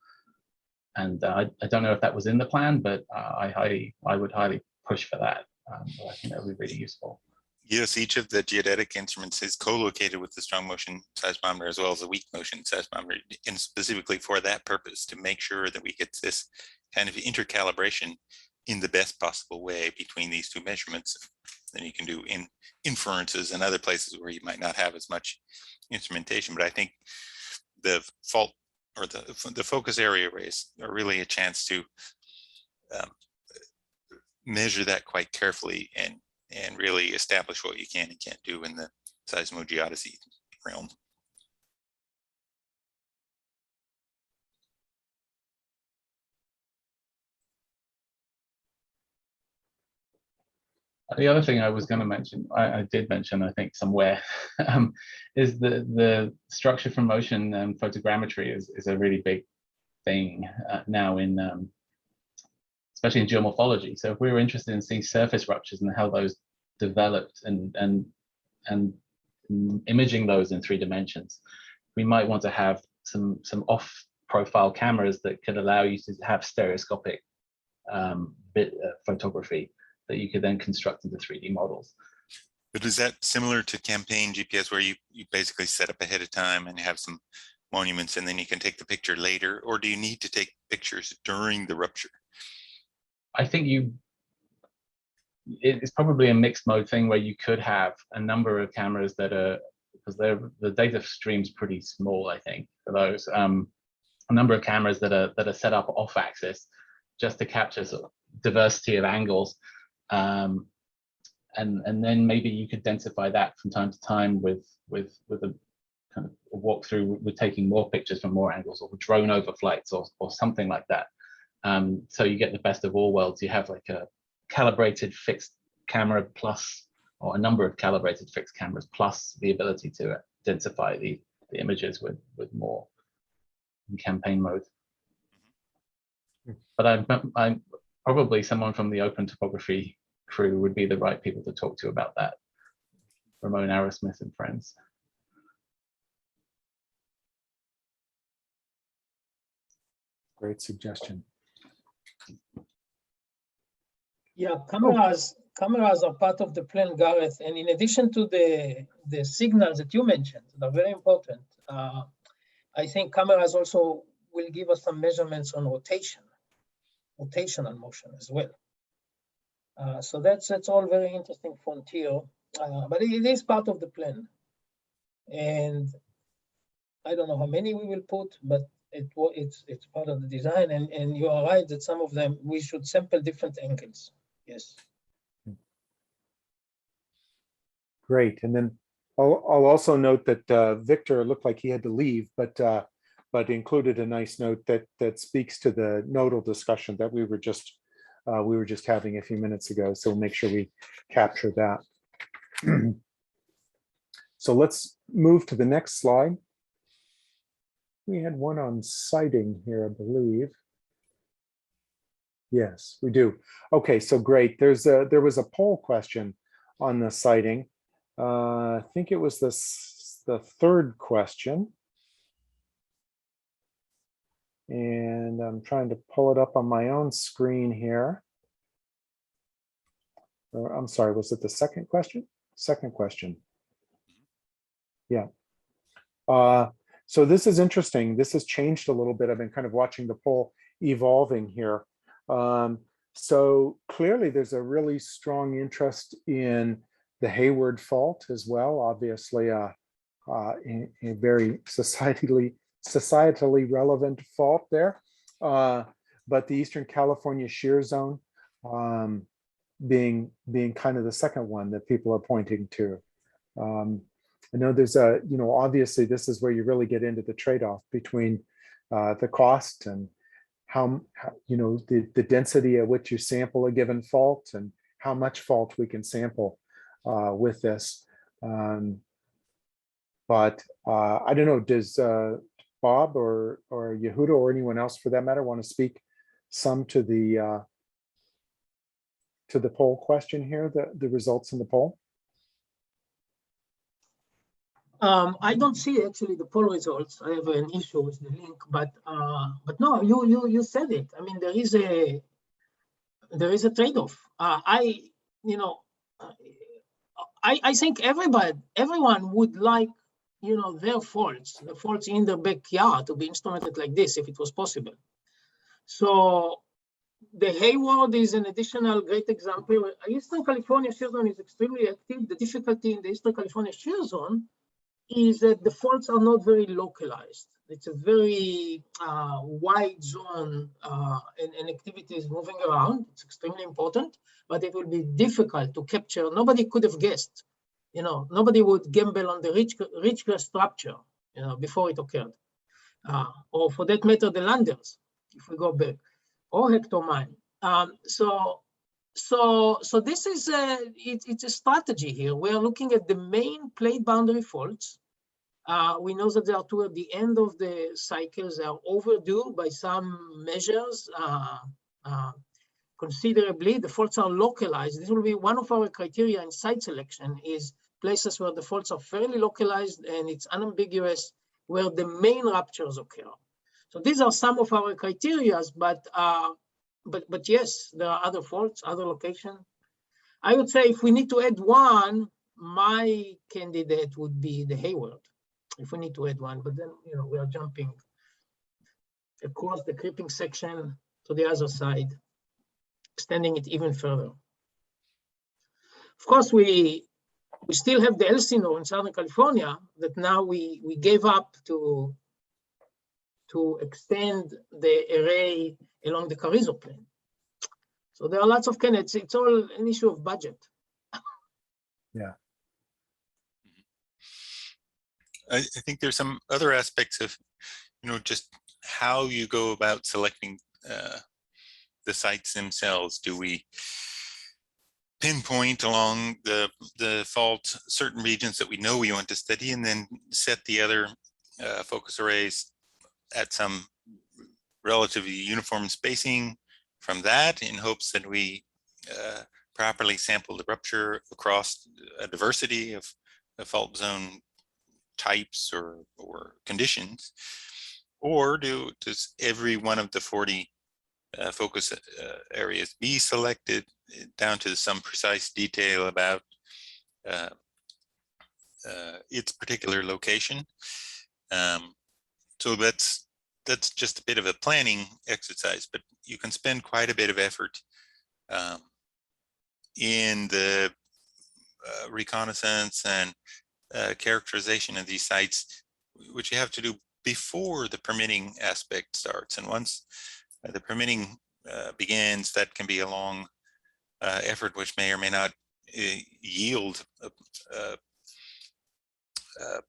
And I don't know if that was in the plan, but I would highly push for that. I think that would be really useful. Yes, each of the geodetic instruments is co-located with the strong motion seismometer as well as the weak motion seismometer, and specifically for that purpose, to make sure that we get this kind of intercalibration in the best possible way between these two measurements. Then you can do inferences in other places where you might not have as much instrumentation. But I think the fault or the focus area arrays are really a chance to measure that quite carefully and really establish what you can and can't do in the seismogeodesy realm. The other thing I was going to mention, I did mention, I think somewhere, is the structure from motion photogrammetry is a really big thing now in especially in geomorphology. So if we were interested in seeing surface ruptures and how those developed and imaging those in 3 dimensions, we might want to have some off-profile cameras that could allow you to have stereoscopic photography that you could then construct into 3D models. But is that similar to campaign GPS, where you basically set up ahead of time and have some monuments and then you can take the picture later, or do you need to take pictures during the rupture? I think it's probably a mixed mode thing where you could have a number of cameras that are, because the data stream's pretty small, I think, for those, a number of cameras that are set up off axis just to capture sort of diversity of angles. And then maybe you could densify that from time to time with a kind of a walkthrough with taking more pictures from more angles, or drone overflights, or something like that. So you get the best of all worlds. You have like a calibrated fixed camera plus, or a number of calibrated fixed cameras plus the ability to densify the images with more in campaign mode. But I'm probably someone from the open topography crew would be the right people to talk to about that. Ramon Arrowsmith and friends. Great suggestion. Yeah, cameras are part of the plan, Gareth. And in addition to the signals that you mentioned, that are very important, I think cameras also will give us some measurements on rotational motion as well. So that's all very interesting frontier, but it is part of the plan. And I don't know how many we will put, but it's part of the design. And you are right that some of them we should sample different angles. Yes. Great. And then I'll also note that Victor looked like he had to leave, but included a nice note that speaks to the nodal discussion that we were just having a few minutes ago. So we'll make sure we capture that. So let's move to the next slide. We had one on sighting here, I believe. Yes, we do. Okay, so great. There was a poll question on the sighting. I think it was the 3rd question. And I'm trying to pull it up on my own screen here. Or, I'm sorry, was it the 2nd question? 2nd question. Yeah. So this is interesting. This has changed a little bit. I've been kind of watching the poll evolving here. So clearly there's a really strong interest in the Hayward fault as well. Obviously, a very societally relevant fault there. But the Eastern California shear zone being kind of the second one that people are pointing to. I know there's obviously this is where you really get into the trade-off between the cost and how the density at which you sample a given fault and how much fault we can sample with this. But I don't know, does Bob or Yehuda or anyone else for that matter want to speak some to the poll question here, the results in the poll? I don't see actually the poll results. I have an issue with the link, but no, you said it. I mean, there is a trade-off. I think everyone would like their faults, the faults in their backyard, to be instrumented like this if it was possible. So the Hayward is an additional great example. Eastern California shear zone is extremely active. The difficulty in the Eastern California shear zone is that the faults are not very localized. It's a very wide zone and activity is moving around. It's extremely important, but it will be difficult to capture. Nobody could have guessed, nobody would gamble on the Ridgecrest rupture, before it occurred. Or for that matter, the Landers, if we go back, or Hector Mine. So this is it's a strategy here. We are looking at the main plate boundary faults. We know that they are toward the end of the cycles. They are overdue by some measures. considerably. The faults are localized. This will be one of our criteria in site selection, is places where the faults are fairly localized and it's unambiguous where the main ruptures occur. So these are some of our criteria, but yes, there are other faults, other locations. I would say if we need to add one, my candidate would be the Hayward, if we need to add one, but then, you know, we are jumping across the creeping section to the other side, extending it even further. Of course, we still have the Elsinore in Southern California that now we gave up to extend the array along the Carrizo Plain. So there are lots of candidates. It's all an issue of budget. Yeah. I think there's some other aspects of, you know, just how you go about selecting the sites themselves. Do we pinpoint along the fault certain regions that we know we want to study, and then set the other focus arrays at some relatively uniform spacing from that, in hopes that we properly sample the rupture across a diversity of fault zone types or conditions? Or does every one of the 40 focus areas be selected down to some precise detail about its particular location? So that's just a bit of a planning exercise, but you can spend quite a bit of effort in the reconnaissance and characterization of these sites, which you have to do before the permitting aspect starts. And once the permitting begins, that can be a long effort, which may or may not yield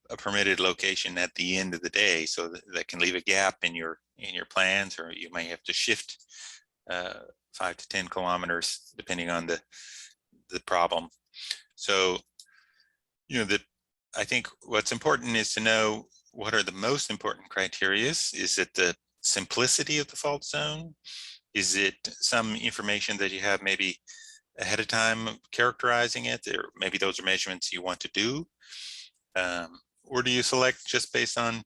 a permitted location at the end of the day. So that can leave a gap in your plans, or you may have to shift 5 to 10 kilometers depending on the problem. So, you know, I think what's important is to know what are the most important criteria. Is it the simplicity of the fault zone? Is it some information that you have maybe ahead of time characterizing it, or maybe those are measurements you want to do? Or do you select just based on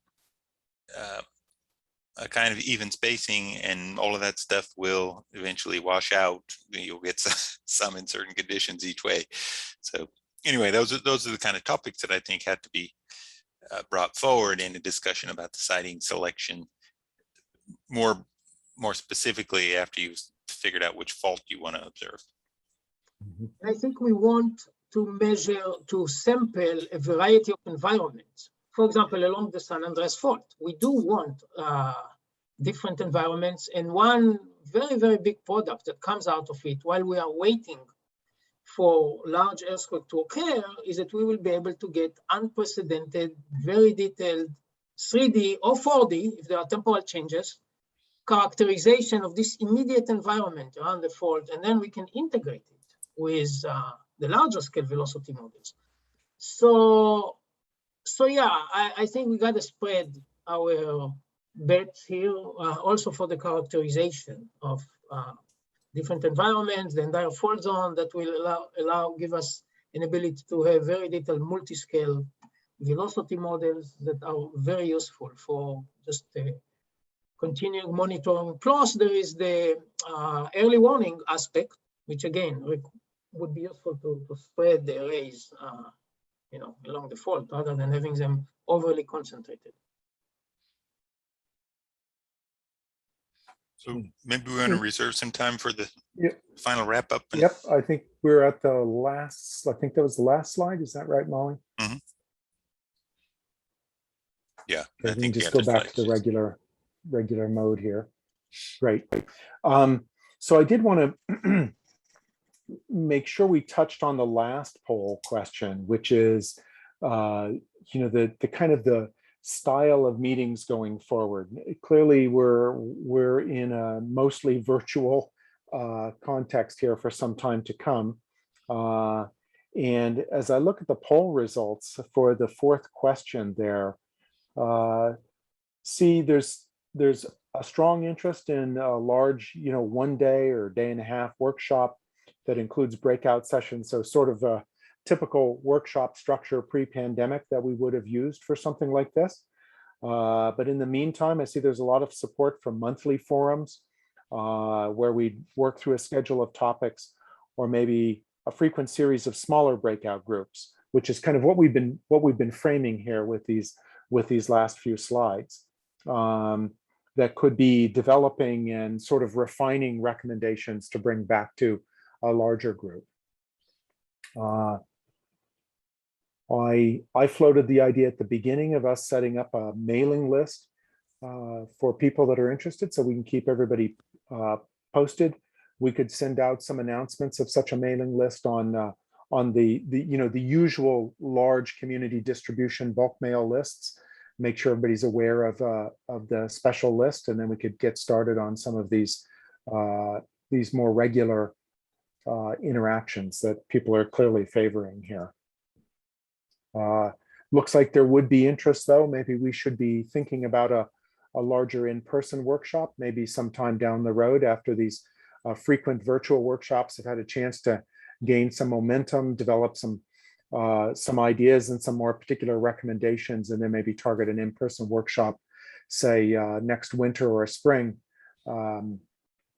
a kind of even spacing, and all of that stuff will eventually wash out? You'll get some in certain conditions each way. So anyway, those are the kind of topics that I think had to be brought forward in a discussion about the siting selection, more specifically after you've figured out which fault you want to observe. I think we want to sample a variety of environments. For example, along the San Andres Fault, we do want different environments. And one very, very big product that comes out of it while we are waiting for large earthquake to occur is that we will be able to get unprecedented, very detailed 3D or 4D, if there are temporal changes, characterization of this immediate environment around the fault, and then we can integrate it with the larger scale velocity models. So yeah, I think we got to spread our bets here, also for the characterization of different environments, the entire fault zone that will give us an ability to have very detailed multi-scale velocity models that are very useful for just continuing monitoring. Plus, there is the early warning aspect, which again would be useful to spread the arrays, you know, along the fault rather than having them overly concentrated. So maybe we want to reserve some time for the final wrap up. Yep, I think we're at the last, I think that was the last slide. Is that right, Molly? Mm-hmm. Yeah, okay, I think just go back to the regular mode here. Great. So I did want to make sure we touched on the last poll question, which is, you know, the kind of the style of meetings going forward. Clearly, we're in a mostly virtual context here for some time to come. And as I look at the poll results for the fourth question there, see there's a strong interest in a large, 1 day or day and a half workshop that includes breakout sessions. So sort of a typical workshop structure pre-pandemic that we would have used for something like this. But in the meantime, I see there's a lot of support from monthly forums where we work through a schedule of topics, or maybe a frequent series of smaller breakout groups, which is kind of what we've been framing here with these last few slides. That could be developing and sort of refining recommendations to bring back to a larger group. I floated the idea at the beginning of us setting up a mailing list for people that are interested, so we can keep everybody posted. We could send out some announcements of such a mailing list on the usual large community distribution bulk mail lists. Make sure everybody's aware of the special list, and then we could get started on some of these more regular interactions that people are clearly favoring here. Looks like there would be interest, though. Maybe we should be thinking about a larger in-person workshop, maybe sometime down the road after these frequent virtual workshops have had a chance to gain some momentum, develop some ideas and some more particular recommendations, and then maybe target an in-person workshop, say next winter or spring,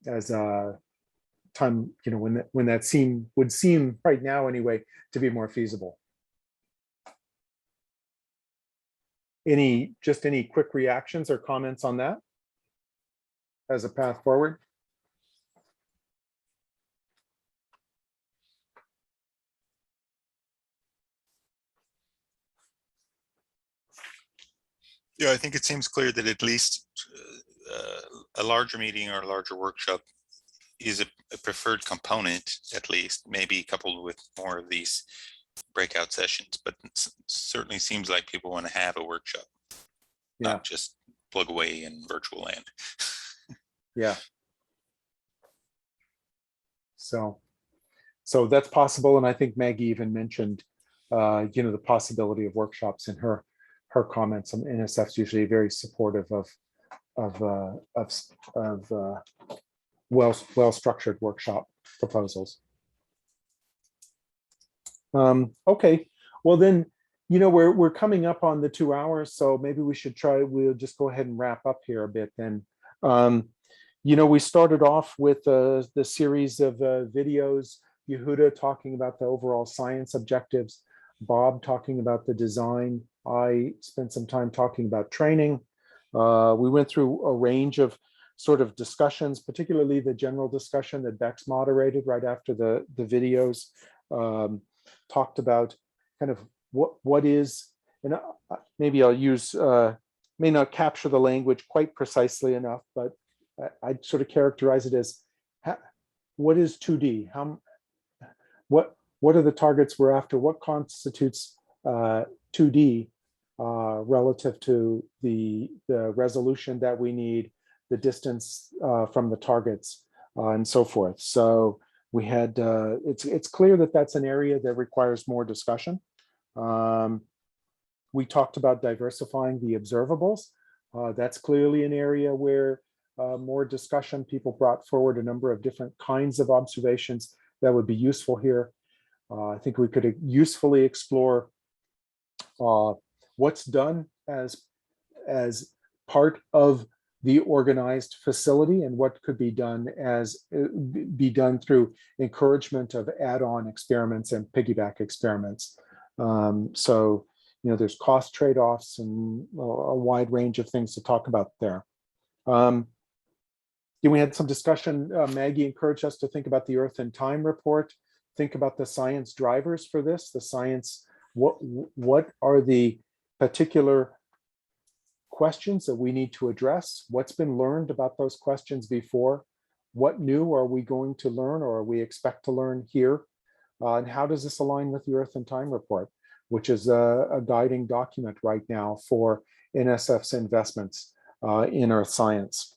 as a time, when that would seem right now anyway to be more feasible. Any quick reactions or comments on that as a path forward? Yeah, I think it seems clear that at least a larger meeting or a larger workshop is a preferred component, at least, maybe coupled with more of these breakout sessions, but it certainly seems like people want to have a workshop, not just plug away in virtual land. Yeah. So that's possible, and I think Maggie even mentioned, the possibility of workshops in her comments. And NSF's usually very supportive of well-structured workshop proposals. Okay, well then, we're coming up on the 2 hours, so maybe we'll just go ahead and wrap up here a bit then. We started off with the series of videos, Yehuda talking about the overall science objectives, Bob talking about the design. I spent some time talking about training. We went through a range of sort of discussions, particularly the general discussion that Bex moderated right after the videos. Talked about kind of what is, and maybe I'll use, may not capture the language quite precisely enough, but I'd sort of characterize it as what is 2D? What are the targets we're after? What constitutes 2D relative to the resolution that we need, the distance from the targets, and so forth. So we had, it's clear that that's an area that requires more discussion. We talked about diversifying the observables. That's clearly an area where more discussion. People brought forward a number of different kinds of observations that would be useful here. I think we could usefully explore what's done as part of the organized facility and what could be done through encouragement of add-on experiments and piggyback experiments. So, there's cost trade-offs and a wide range of things to talk about there. We had some discussion. Maggie encouraged us to think about the Earth in Time report, think about the science drivers for this, the science, what are the particular questions that we need to address? What's been learned about those questions before? What new are we going to learn or we expect to learn here? And how does this align with the Earth in Time report, which is a guiding document right now for NSF's investments in Earth science?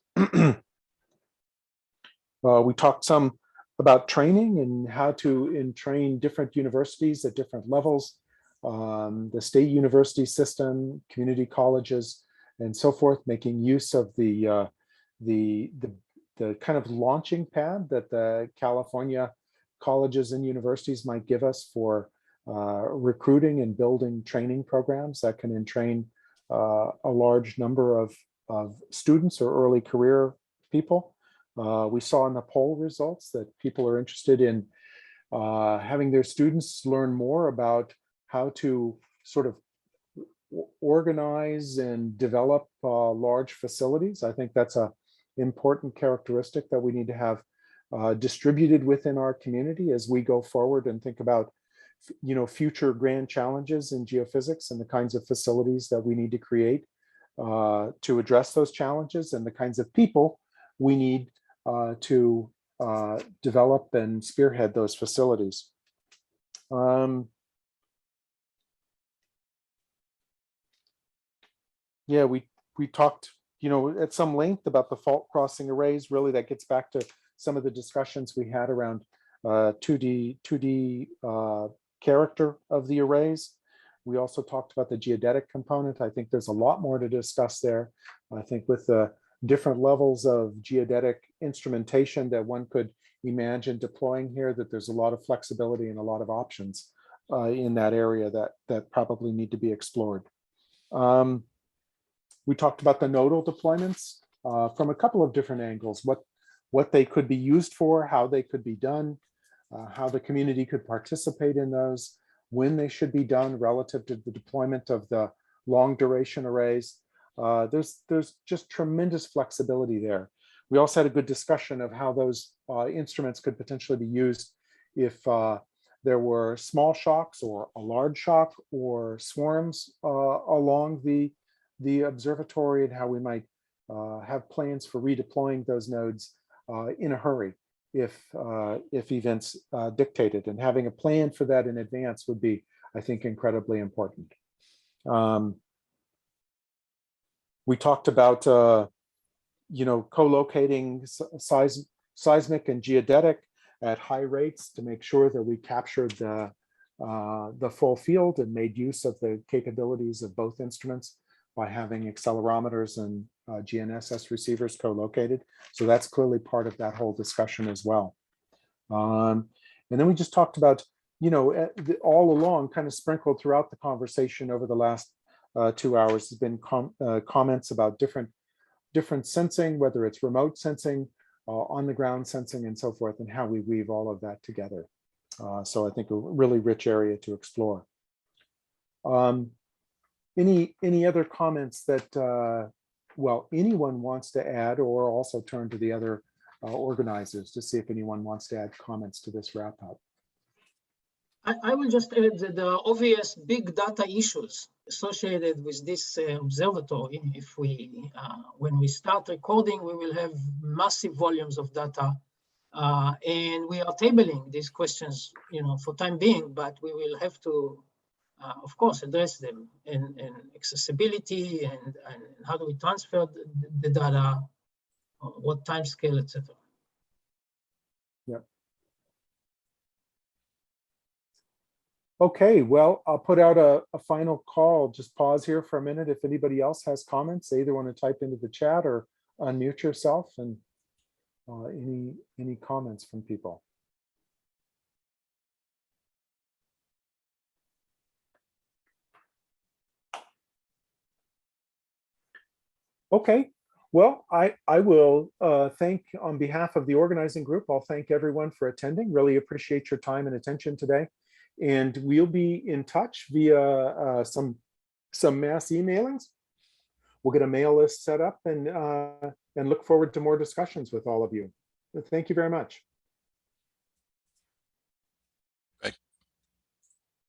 We talked some about training and how to train different universities at different levels, the state university system, community colleges, and so forth, making use of the the kind of launching pad that the California colleges and universities might give us for recruiting and building training programs that can entrain a large number of students or early career people. We saw in the poll results that people are interested in having their students learn more about how to sort of organize and develop large facilities. I think that's an important characteristic that we need to have distributed within our community as we go forward and think about, you know, future grand challenges in geophysics and the kinds of facilities that we need to create to address those challenges, and the kinds of people we need to develop and spearhead those facilities. Yeah, we talked, you know, at some length about the fault crossing arrays. Really, that gets back to some of the discussions we had around 2D character of the arrays. We also talked about the geodetic component. I think there's a lot more to discuss there. I think with the different levels of geodetic instrumentation that one could imagine deploying here, that there's a lot of flexibility and a lot of options in that area that probably need to be explored. We talked about the nodal deployments from a couple of different angles, what they could be used for, how they could be done, how the community could participate in those, when they should be done relative to the deployment of the long duration arrays. There's just tremendous flexibility there. We also had a good discussion of how those instruments could potentially be used if there were small shocks or a large shock or swarms along the observatory, and how we might have plans for redeploying those nodes in a hurry if events dictated. And having a plan for that in advance would be, I think, incredibly important. We talked about you know, co-locating seismic and geodetic at high rates to make sure that we captured the full field and made use of the capabilities of both instruments by having accelerometers and GNSS receivers co-located. So that's clearly part of that whole discussion as well. And then we just talked about, you know, all along, kind of sprinkled throughout the conversation over the last 2 hours has been comments about different sensing, whether it's remote sensing, on the ground sensing, and so forth, and how we weave all of that together. So I think a really rich area to explore. Any other comments that, well, anyone wants to add, or also turn to the other organizers to see if anyone wants to add comments to this wrap up? I will just add that the obvious big data issues associated with this observatory. If we, when we start recording, we will have massive volumes of data, and we are tabling these questions, you know, for time being, but we will have to, of course, address them in accessibility and how do we transfer the data, what time scale, etc. Yep. Okay, well, I'll put out a final call. Just pause here for a minute. If anybody else has comments, they either want to type into the chat or unmute yourself, and any comments from people. Okay, well, I will thank, on behalf of the organizing group, I'll thank everyone for attending. Really appreciate your time and attention today. And we'll be in touch via some mass emailings. We'll get a mail list set up and look forward to more discussions with all of you. Thank you very much.